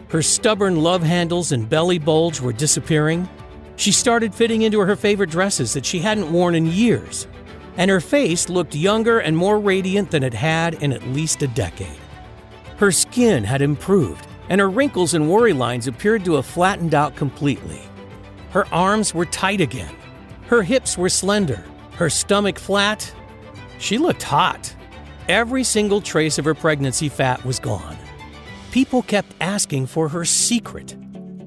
Her stubborn love handles and belly bulge were disappearing. She started fitting into her favorite dresses that she hadn't worn in years, and her face looked younger and more radiant than it had in at least a decade. Her skin had improved, and her wrinkles and worry lines appeared to have flattened out completely. Her arms were tight again. Her hips were slender, her stomach flat. She looked hot. Every single trace of her pregnancy fat was gone. People kept asking for her secret.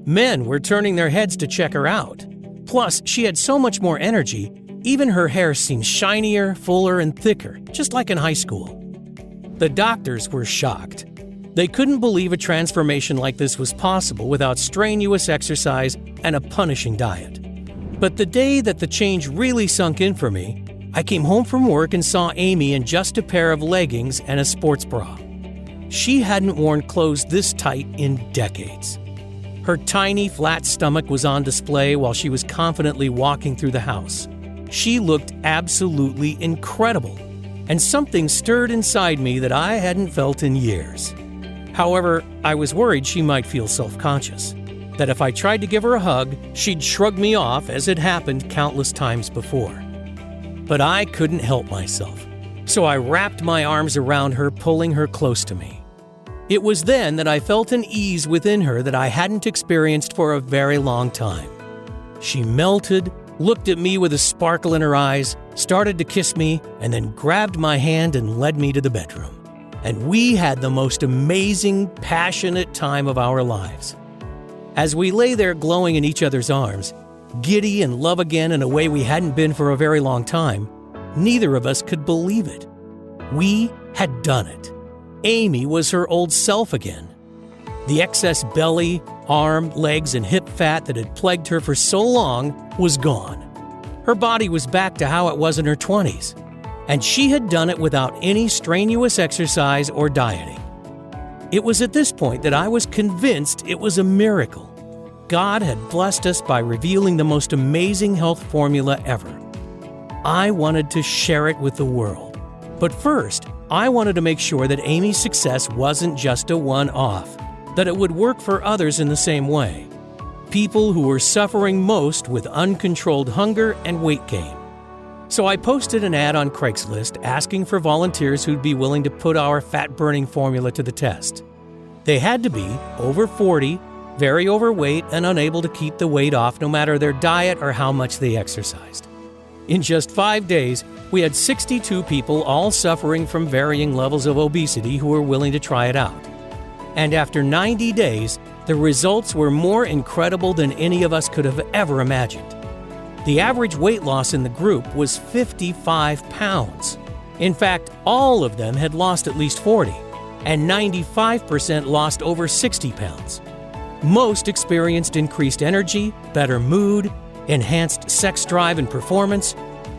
Men were turning their heads to check her out. Plus, she had so much more energy, even her hair seemed shinier, fuller, and thicker, just like in high school. The doctors were shocked. They couldn't believe a transformation like this was possible without strenuous exercise and a punishing diet. But the day that the change really sunk in for me, I came home from work and saw Amy in just a pair of leggings and a sports bra. She hadn't worn clothes this tight in decades. Her tiny, flat stomach was on display while she was confidently walking through the house. She looked absolutely incredible, and something stirred inside me that I hadn't felt in years. However, I was worried she might feel self-conscious, that if I tried to give her a hug, she'd shrug me off as had happened countless times before. But I couldn't help myself, so I wrapped my arms around her, pulling her close to me. It was then that I felt an ease within her that I hadn't experienced for a very long time. She melted, looked at me with a sparkle in her eyes, started to kiss me, and then grabbed my hand and led me to the bedroom. And we had the most amazing, passionate time of our lives. As we lay there glowing in each other's arms, giddy and love again in a way we hadn't been for a very long time, neither of us could believe it. We had done it. Amy was her old self again. The excess belly, arm, legs, and hip fat that had plagued her for so long was gone. Her body was back to how it was in her 20s, and she had done it without any strenuous exercise or dieting. It was at this point that I was convinced it was a miracle. God had blessed us by revealing the most amazing health formula ever. I wanted to share it with the world. But first, I wanted to make sure that Amy's success wasn't just a one-off, that it would work for others in the same way. People who were suffering most with uncontrolled hunger and weight gain. So I posted an ad on Craigslist asking for volunteers who'd be willing to put our fat-burning formula to the test. They had to be over 40, very overweight, and unable to keep the weight off no matter their diet or how much they exercised. In just 5 days, we had 62 people all suffering from varying levels of obesity who were willing to try it out. And after 90 days, the results were more incredible than any of us could have ever imagined. The average weight loss in the group was 55 pounds. In fact, all of them had lost at least 40, and 95% lost over 60 pounds. Most experienced increased energy, better mood, enhanced sex drive and performance,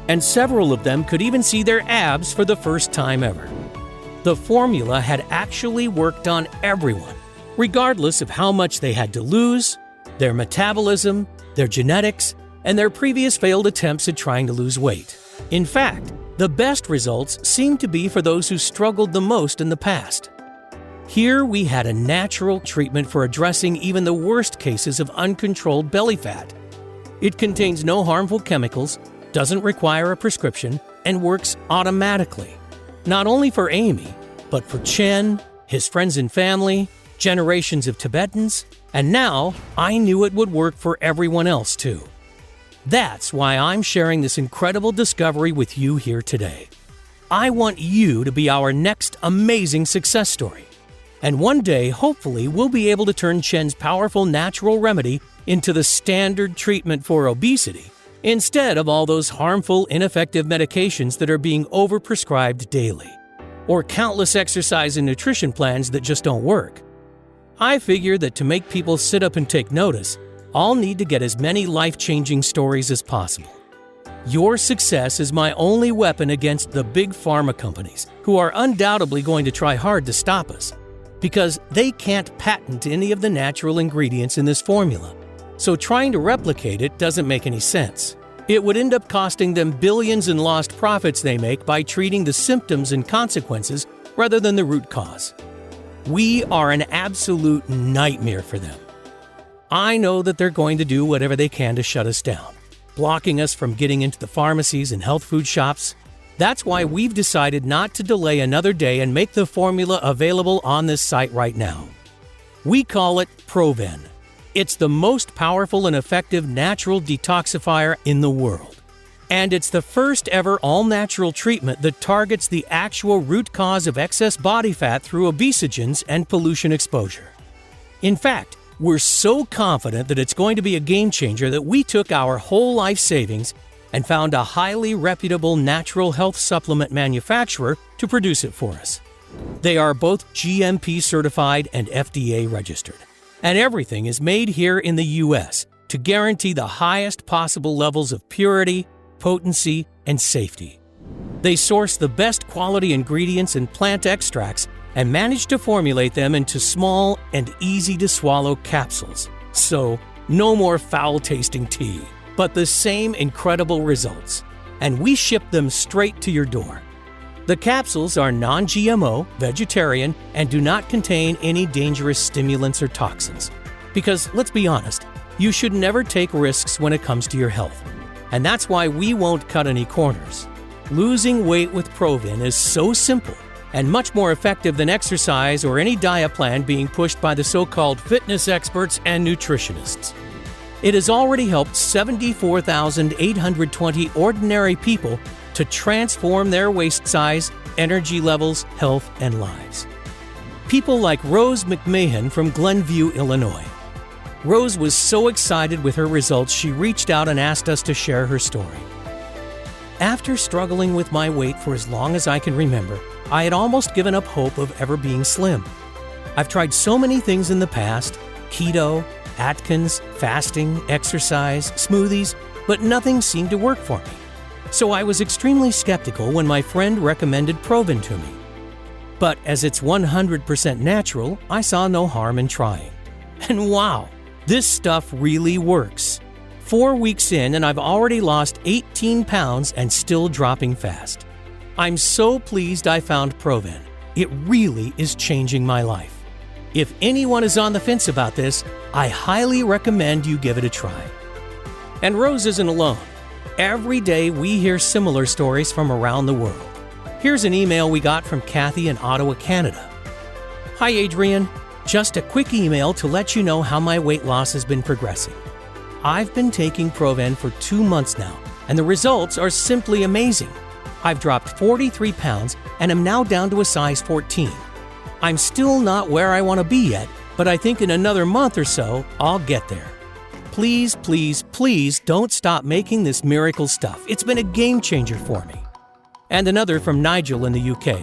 and several of them could even see their abs for the first time ever. The formula had actually worked on everyone, regardless of how much they had to lose, their metabolism, their genetics, and their previous failed attempts at trying to lose weight. In fact, the best results seemed to be for those who struggled the most in the past. Here we had a natural treatment for addressing even the worst cases of uncontrolled belly fat. It contains no harmful chemicals, doesn't require a prescription, and works automatically. Not only for Amy, but for Chen, his friends and family, generations of Tibetans, and now I knew it would work for everyone else too. That's why I'm sharing this incredible discovery with you here today. I want you to be our next amazing success story. And one day, hopefully, we'll be able to turn Chen's powerful natural remedy into the standard treatment for obesity, instead of all those harmful, ineffective medications that are being overprescribed daily, or countless exercise and nutrition plans that just don't work. I figure that to make people sit up and take notice, I'll need to get as many life-changing stories as possible. Your success is my only weapon against the big pharma companies, who are undoubtedly going to try hard to stop us, because they can't patent any of the natural ingredients in this formula. So trying to replicate it doesn't make any sense. It would end up costing them billions in lost profits they make by treating the symptoms and consequences rather than the root cause. We are an absolute nightmare for them. I know that they're going to do whatever they can to shut us down, blocking us from getting into the pharmacies and health food shops. That's why we've decided not to delay another day and make the formula available on this site right now. We call it ProVen. It's the most powerful and effective natural detoxifier in the world. And it's the first ever all-natural treatment that targets the actual root cause of excess body fat through obesogens and pollution exposure. In fact, we're so confident that it's going to be a game changer that we took our whole life savings and found a highly reputable natural health supplement manufacturer to produce it for us. They are both GMP certified and FDA registered. And everything is made here in the US to guarantee the highest possible levels of purity, potency, and safety. They source the best quality ingredients and plant extracts and manage to formulate them into small and easy-to-swallow capsules. So, no more foul-tasting tea, but the same incredible results. And we ship them straight to your door. The capsules are non-GMO, vegetarian, and do not contain any dangerous stimulants or toxins. Because, let's be honest, you should never take risks when it comes to your health. And that's why we won't cut any corners. Losing weight with ProVen is so simple and much more effective than exercise or any diet plan being pushed by the so-called fitness experts and nutritionists. It has already helped 74,820 ordinary people to transform their waist size, energy levels, health, and lives. People like Rose McMahon from Glenview, Illinois. Rose was so excited with her results, she reached out and asked us to share her story. After struggling with my weight for as long as I can remember, I had almost given up hope of ever being slim. I've tried so many things in the past: keto, Atkins, fasting, exercise, smoothies, but nothing seemed to work for me. So I was extremely skeptical when my friend recommended ProVen to me. But as it's 100% natural, I saw no harm in trying. And wow, this stuff really works. 4 weeks in and I've already lost 18 pounds and still dropping fast. I'm so pleased I found ProVen. It really is changing my life. If anyone is on the fence about this, I highly recommend you give it a try. And Rose isn't alone. Every day we hear similar stories from around the world. Here's an email we got from Kathy in Ottawa, Canada. Hi Adrian, just a quick email to let you know how my weight loss has been progressing. I've been taking ProVen for 2 months now, and the results are simply amazing. I've dropped 43 pounds and am now down to a size 14. I'm still not where I want to be yet, but I think in another month or so, I'll get there. Please, please, please don't stop making this miracle stuff. It's been a game changer for me. And another from Nigel in the UK.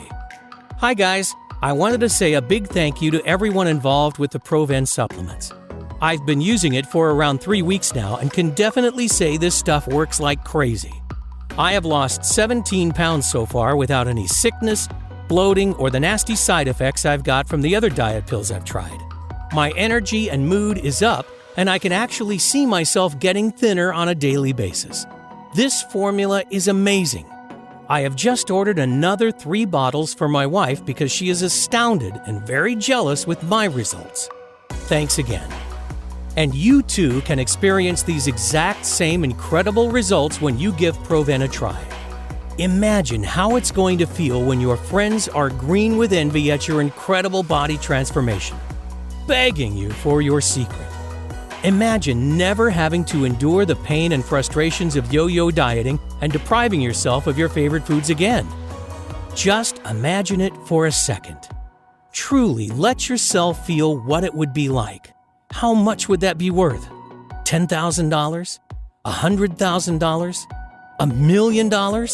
Hi guys, I wanted to say a big thank you to everyone involved with the ProVen supplements. I've been using it for around 3 weeks now and can definitely say this stuff works like crazy. I have lost 17 pounds so far without any sickness, bloating, or the nasty side effects I've got from the other diet pills I've tried. My energy and mood is up, and I can actually see myself getting thinner on a daily basis. This formula is amazing. I have just ordered another 3 bottles for my wife because she is astounded and very jealous with my results. Thanks again. And you too can experience these exact same incredible results when you give ProVen a try. Imagine how it's going to feel when your friends are green with envy at your incredible body transformation, begging you for your secret. Imagine never having to endure the pain and frustrations of yo-yo dieting and depriving yourself of your favorite foods again. Just imagine it for a second. Truly let yourself feel what it would be like. How much would that be worth? $10,000? $100,000? $1 million?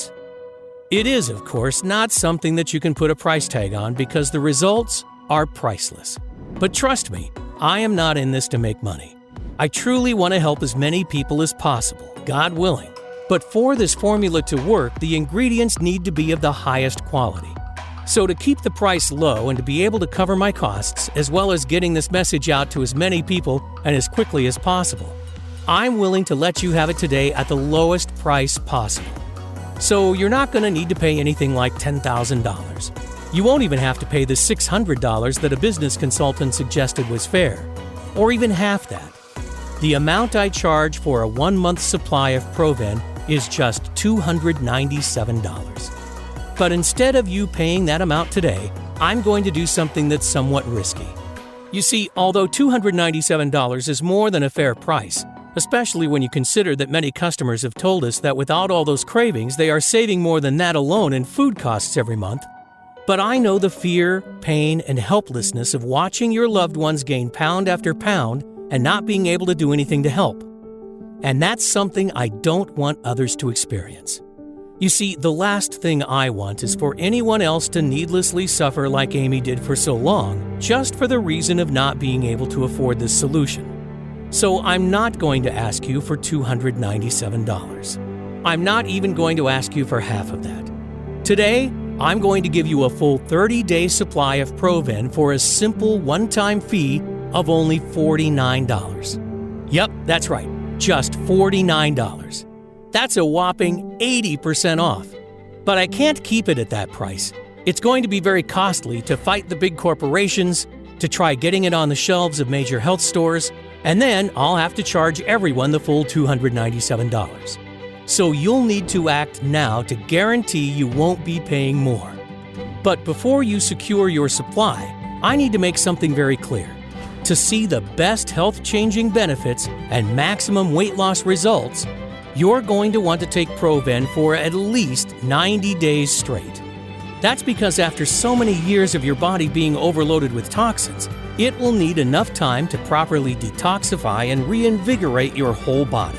It is, of course, not something that you can put a price tag on because the results are priceless. But trust me, I am not in this to make money. I truly want to help as many people as possible, God willing. But for this formula to work, the ingredients need to be of the highest quality. So to keep the price low and to be able to cover my costs, as well as getting this message out to as many people and as quickly as possible, I'm willing to let you have it today at the lowest price possible. So you're not going to need to pay anything like $10,000. You won't even have to pay the $600 that a business consultant suggested was fair, or even half that. The amount I charge for a 1-month supply of ProVen is just $297. But instead of you paying that amount today, I'm going to do something that's somewhat risky. You see, although $297 is more than a fair price, especially when you consider that many customers have told us that without all those cravings, they are saving more than that alone in food costs every month. But I know the fear, pain, and helplessness of watching your loved ones gain pound after pound and not being able to do anything to help. And that's something I don't want others to experience. You see, the last thing I want is for anyone else to needlessly suffer like Amy did for so long, just for the reason of not being able to afford this solution. So I'm not going to ask you for $297. I'm not even going to ask you for half of that. Today, I'm going to give you a full 30-day supply of ProVen for a simple one-time fee of only $49. Yep, that's right, just $49. That's a whopping 80% off. But I can't keep it at that price. It's going to be very costly to fight the big corporations, to try getting it on the shelves of major health stores, and then I'll have to charge everyone the full $297. So you'll need to act now to guarantee you won't be paying more. But before you secure your supply, I need to make something very clear. To see the best health-changing benefits and maximum weight loss results, you're going to want to take ProVen for at least 90 days straight. That's because after so many years of your body being overloaded with toxins, it will need enough time to properly detoxify and reinvigorate your whole body.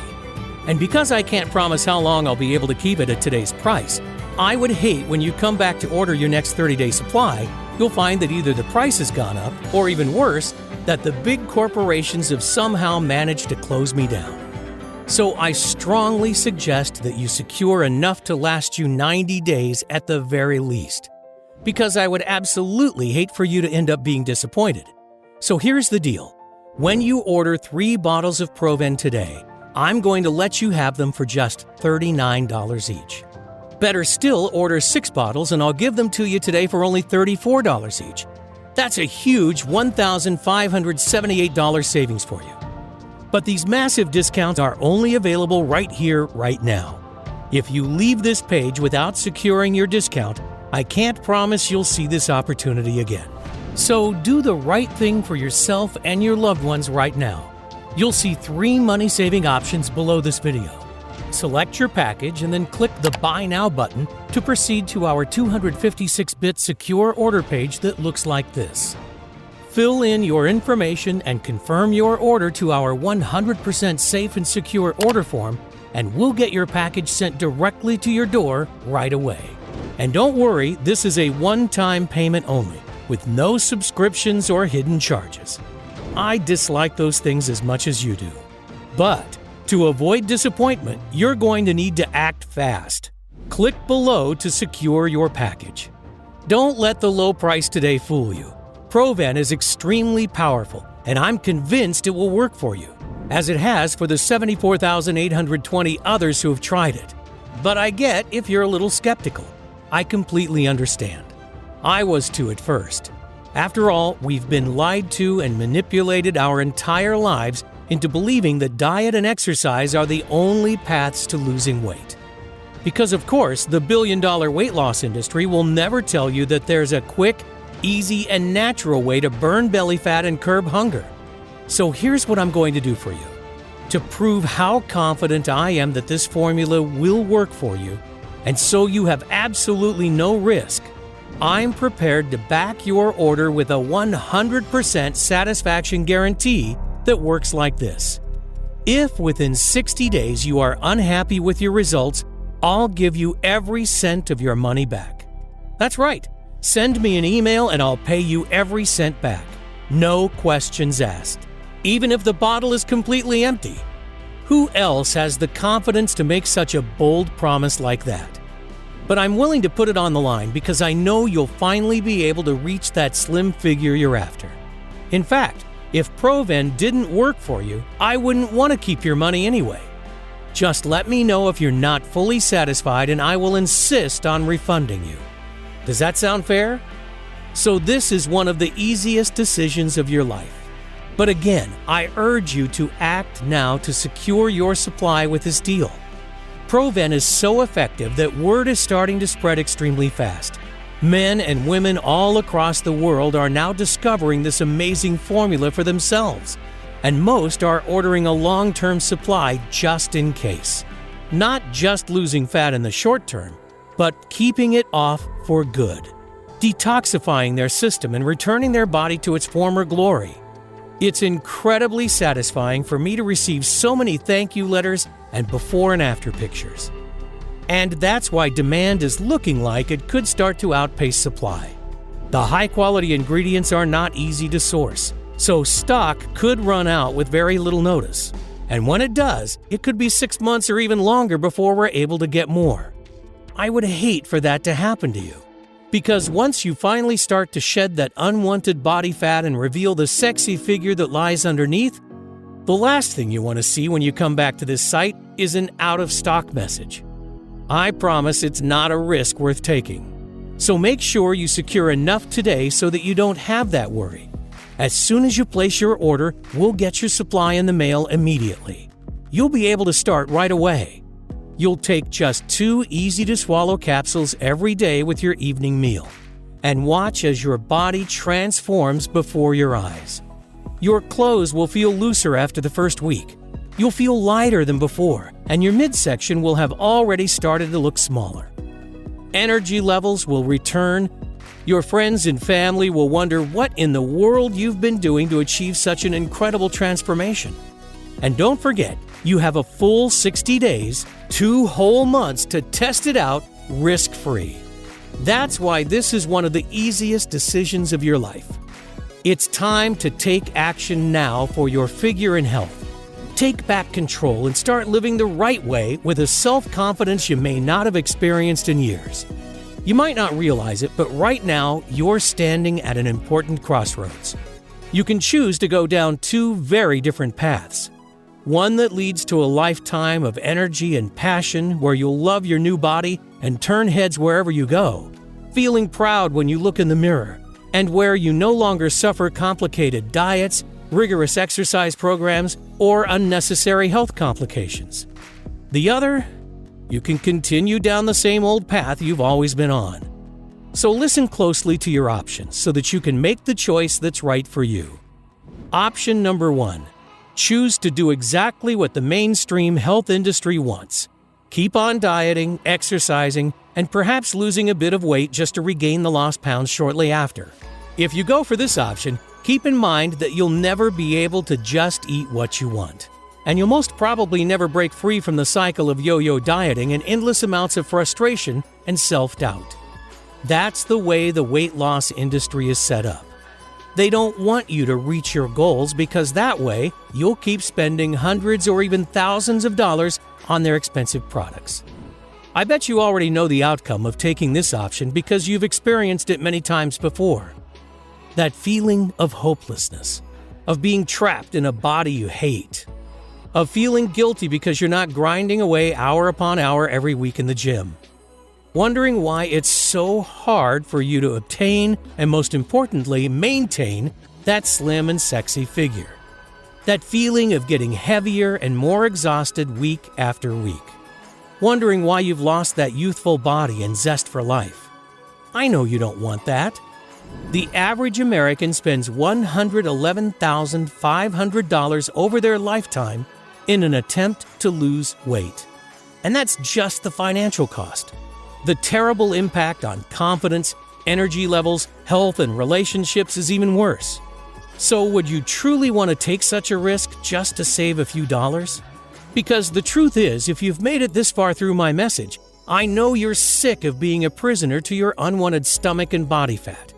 And because I can't promise how long I'll be able to keep it at today's price, I would hate when you come back to order your next 30-day supply, you'll find that either the price has gone up, or even worse, that the big corporations have somehow managed to close me down. So I strongly suggest that you secure enough to last you 90 days at the very least, because I would absolutely hate for you to end up being disappointed. So here's the deal. When you order 3 bottles of ProVen today, I'm going to let you have them for just $39 each. Better still, order 6 bottles and I'll give them to you today for only $34 each. That's a huge $1,578 savings for you. But these massive discounts are only available right here, right now. If you leave this page without securing your discount, I can't promise you'll see this opportunity again. So do the right thing for yourself and your loved ones right now. You'll see 3 money-saving options below this video. Select your package and then click the Buy Now button to proceed to our 256-bit secure order page that looks like this. Fill in your information and confirm your order to our 100% safe and secure order form, and we'll get your package sent directly to your door right away. And don't worry, this is a one-time payment only, with no subscriptions or hidden charges. I dislike those things as much as you do. But to avoid disappointment, you're going to need to act fast. Click below to secure your package. Don't let the low price today fool you. ProVen is extremely powerful, and I'm convinced it will work for you, as it has for the 74,820 others who have tried it. But I get if you're a little skeptical. I completely understand. I was too at first. After all, we've been lied to and manipulated our entire lives into believing that diet and exercise are the only paths to losing weight. Because of course, the billion-dollar weight loss industry will never tell you that there's a quick, easy, and natural way to burn belly fat and curb hunger. So here's what I'm going to do for you. To prove how confident I am that this formula will work for you, and so you have absolutely no risk, I'm prepared to back your order with a 100% satisfaction guarantee that works like this. If within 60 days you are unhappy with your results, I'll give you every cent of your money back. That's right. Send me an email and I'll pay you every cent back. No questions asked. Even if the bottle is completely empty. Who else has the confidence to make such a bold promise like that? But I'm willing to put it on the line because I know you'll finally be able to reach that slim figure you're after. In fact, if ProVen didn't work for you, I wouldn't want to keep your money anyway. Just let me know if you're not fully satisfied and I will insist on refunding you. Does that sound fair? So this is one of the easiest decisions of your life. But again, I urge you to act now to secure your supply with this deal. ProVen is so effective that word is starting to spread extremely fast. Men and women all across the world are now discovering this amazing formula for themselves, and most are ordering a long-term supply just in case. Not just losing fat in the short term, but keeping it off for good, detoxifying their system and returning their body to its former glory. It's incredibly satisfying for me to receive so many thank you letters and before and after pictures. And that's why demand is looking like it could start to outpace supply. The high-quality ingredients are not easy to source, so stock could run out with very little notice. And when it does, it could be 6 months or even longer before we're able to get more. I would hate for that to happen to you. Because once you finally start to shed that unwanted body fat and reveal the sexy figure that lies underneath, the last thing you want to see when you come back to this site is an out-of-stock message. I promise it's not a risk worth taking. So make sure you secure enough today so that you don't have that worry. As soon as you place your order, we'll get your supply in the mail immediately. You'll be able to start right away. You'll take just 2 easy-to-swallow capsules every day with your evening meal, and watch as your body transforms before your eyes. Your clothes will feel looser after the first week. You'll feel lighter than before, and your midsection will have already started to look smaller. Energy levels will return. Your friends and family will wonder what in the world you've been doing to achieve such an incredible transformation. And don't forget, you have a full 60 days, 2 whole months to test it out risk-free. That's why this is one of the easiest decisions of your life. It's time to take action now for your figure and health. Take back control and start living the right way with a self-confidence you may not have experienced in years. You might not realize it, but right now you're standing at an important crossroads. You can choose to go down 2 very different paths. One that leads to a lifetime of energy and passion where you'll love your new body and turn heads wherever you go, feeling proud when you look in the mirror, and where you no longer suffer complicated diets, rigorous exercise programs, or unnecessary health complications. The other, you can continue down the same old path you've always been on. So listen closely to your options so that you can make the choice that's right for you. Option number 1. Choose to do exactly what the mainstream health industry wants. Keep on dieting, exercising, and perhaps losing a bit of weight just to regain the lost pounds shortly after. If you go for this option, keep in mind that you'll never be able to just eat what you want. And you'll most probably never break free from the cycle of yo-yo dieting and endless amounts of frustration and self-doubt. That's the way the weight loss industry is set up. They don't want you to reach your goals because that way you'll keep spending hundreds or even thousands of dollars on their expensive products. I bet you already know the outcome of taking this option because you've experienced it many times before. That feeling of hopelessness, of being trapped in a body you hate, of feeling guilty because you're not grinding away hour upon hour every week in the gym. Wondering why it's so hard for you to obtain and, most importantly, maintain that slim and sexy figure. That feeling of getting heavier and more exhausted week after week. Wondering why you've lost that youthful body and zest for life. I know you don't want that. The average American spends $111,500 over their lifetime in an attempt to lose weight. And that's just the financial cost. The terrible impact on confidence, energy levels, health, and relationships is even worse. So would you truly want to take such a risk just to save a few dollars? Because the truth is, if you've made it this far through my message, I know you're sick of being a prisoner to your unwanted stomach and body fat,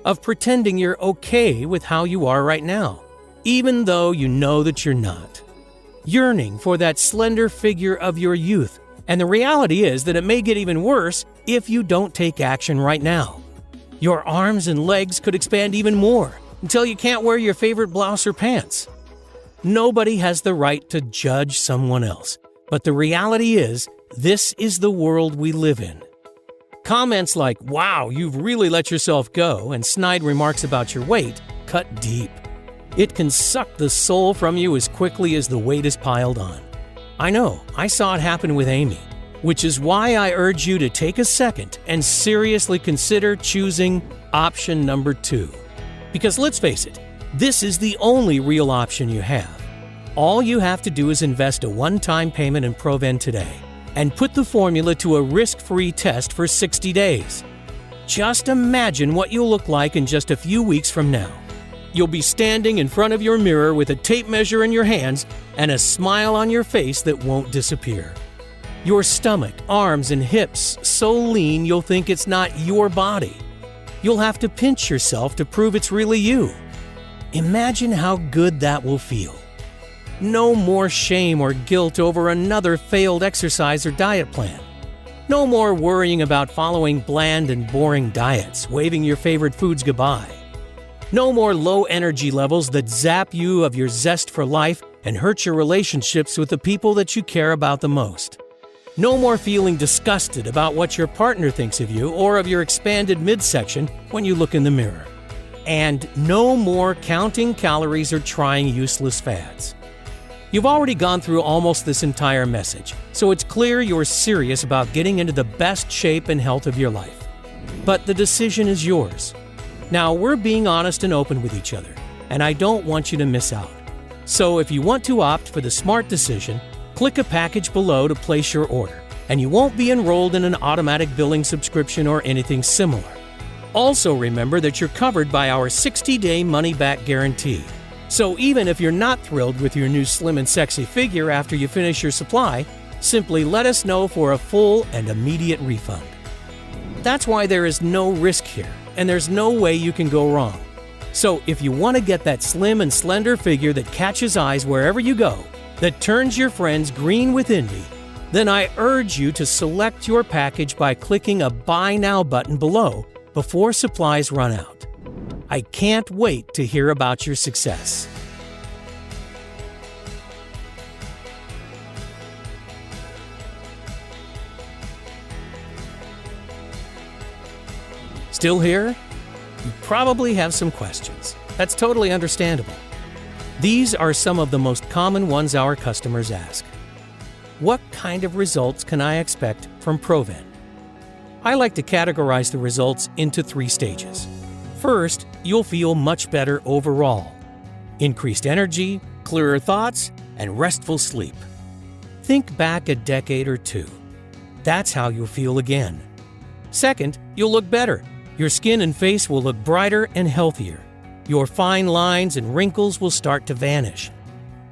of pretending you're okay with how you are right now, even though you know that you're not. Yearning for that slender figure of your youth. And the reality is that it may get even worse if you don't take action right now. Your arms and legs could expand even more until you can't wear your favorite blouse or pants. Nobody has the right to judge someone else, but the reality is, this is the world we live in. Comments like, "Wow, you've really let yourself go," and snide remarks about your weight cut deep. It can suck the soul from you as quickly as the weight is piled on. I know, I saw it happen with Amy, which is why I urge you to take a second and seriously consider choosing option number 2. Because let's face it, this is the only real option you have. All you have to do is invest a one-time payment in ProVen today and put the formula to a risk-free test for 60 days. Just imagine what you'll look like in just a few weeks from now. You'll be standing in front of your mirror with a tape measure in your hands and a smile on your face that won't disappear. Your stomach, arms, and hips so lean you'll think it's not your body. You'll have to pinch yourself to prove it's really you. Imagine how good that will feel. No more shame or guilt over another failed exercise or diet plan. No more worrying about following bland and boring diets, waving your favorite foods goodbye. No more low energy levels that zap you of your zest for life and hurt your relationships with the people that you care about the most. No more feeling disgusted about what your partner thinks of you or of your expanded midsection when you look in the mirror. And no more counting calories or trying useless fads. You've already gone through almost this entire message, so it's clear you're serious about getting into the best shape and health of your life. But the decision is yours. Now, we're being honest and open with each other, and I don't want you to miss out. So if you want to opt for the smart decision, click a package below to place your order, and you won't be enrolled in an automatic billing subscription or anything similar. Also remember that you're covered by our 60-day money-back guarantee. So even if you're not thrilled with your new slim and sexy figure after you finish your supply, simply let us know for a full and immediate refund. That's why there is no risk here, and there's no way you can go wrong. So if you want to get that slim and slender figure that catches eyes wherever you go, that turns your friends green with envy, then I urge you to select your package by clicking a Buy Now button below before supplies run out. I can't wait to hear about your success. Still here? You probably have some questions. That's totally understandable. These are some of the most common ones our customers ask. What kind of results can I expect from ProVen? I like to categorize the results into 3 stages. First, you'll feel much better overall. Increased energy, clearer thoughts, and restful sleep. Think back a decade or 2. That's how you'll feel again. Second, you'll look better. Your skin and face will look brighter and healthier. Your fine lines and wrinkles will start to vanish.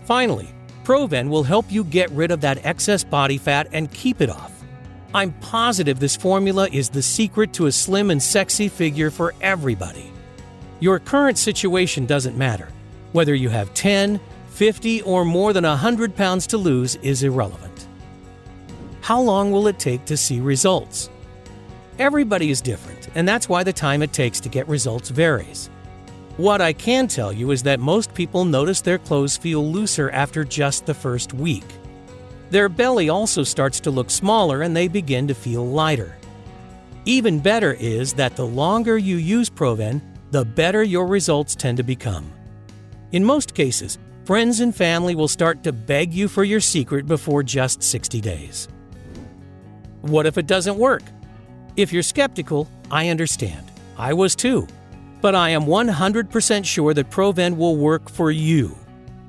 Finally, ProVen will help you get rid of that excess body fat and keep it off. I'm positive this formula is the secret to a slim and sexy figure for everybody. Your current situation doesn't matter. Whether you have 10, 50, or more than 100 pounds to lose is irrelevant. How long will it take to see results? Everybody is different, and that's why the time it takes to get results varies. What I can tell you is that most people notice their clothes feel looser after just the first week. Their belly also starts to look smaller and they begin to feel lighter. Even better is that the longer you use ProVen, the better your results tend to become. In most cases, friends and family will start to beg you for your secret before just 60 days. What if it doesn't work? If you're skeptical, I understand. I was too. But I am 100% sure that ProVen will work for you,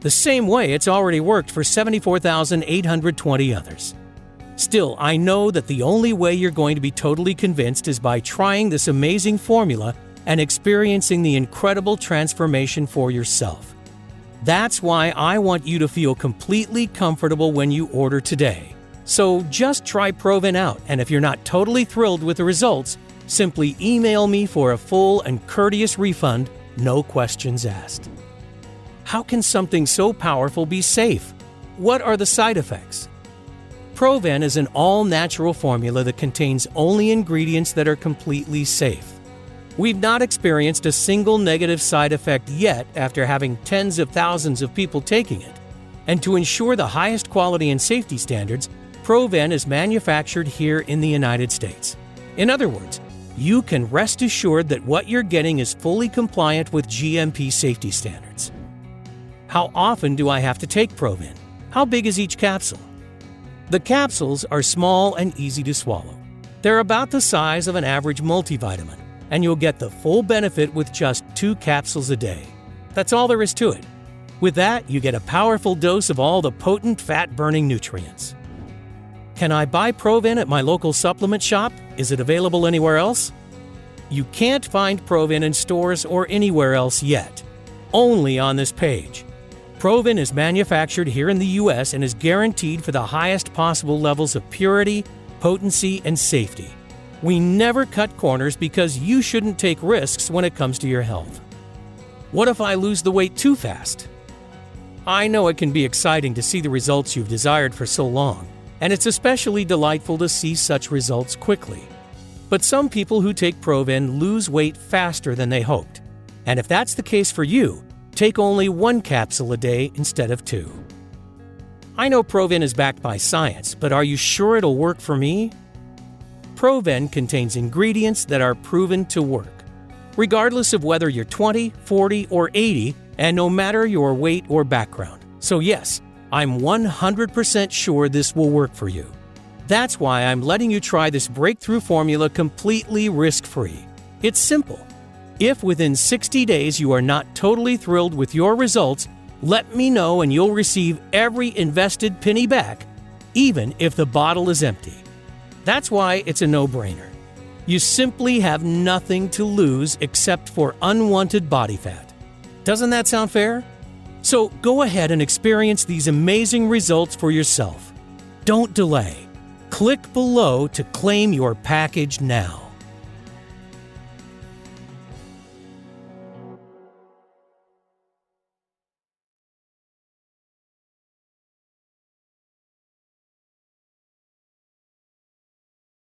the same way it's already worked for 74,820 others. Still, I know that the only way you're going to be totally convinced is by trying this amazing formula and experiencing the incredible transformation for yourself. That's why I want you to feel completely comfortable when you order today. So just try ProVen out, and if you're not totally thrilled with the results, simply email me for a full and courteous refund, no questions asked. How can something so powerful be safe? What are the side effects? ProVen is an all-natural formula that contains only ingredients that are completely safe. We've not experienced a single negative side effect yet after having tens of thousands of people taking it. And to ensure the highest quality and safety standards, ProVen is manufactured here in the United States. In other words, you can rest assured that what you're getting is fully compliant with GMP safety standards. How often do I have to take ProVen? How big is each capsule? The capsules are small and easy to swallow. They're about the size of an average multivitamin, and you'll get the full benefit with just 2 capsules a day. That's all there is to it. With that, you get a powerful dose of all the potent fat-burning nutrients. Can I buy ProVen at my local supplement shop? Is it available anywhere else? You can't find ProVen in stores or anywhere else yet. Only on this page. ProVen is manufactured here in the U.S. and is guaranteed for the highest possible levels of purity, potency, and safety. We never cut corners because you shouldn't take risks when it comes to your health. What if I lose the weight too fast? I know it can be exciting to see the results you've desired for so long, and it's especially delightful to see such results quickly. But some people who take ProVen lose weight faster than they hoped. And if that's the case for you, take only 1 capsule a day instead of 2. I know ProVen is backed by science, but are you sure it'll work for me? ProVen contains ingredients that are proven to work, regardless of whether you're 20, 40, or 80, and no matter your weight or background. So yes, I'm 100% sure this will work for you. That's why I'm letting you try this breakthrough formula completely risk-free. It's simple. If within 60 days you are not totally thrilled with your results, let me know and you'll receive every invested penny back, even if the bottle is empty. That's why it's a no-brainer. You simply have nothing to lose except for unwanted body fat. Doesn't that sound fair? So go ahead and experience these amazing results for yourself. Don't delay. Click below to claim your package now.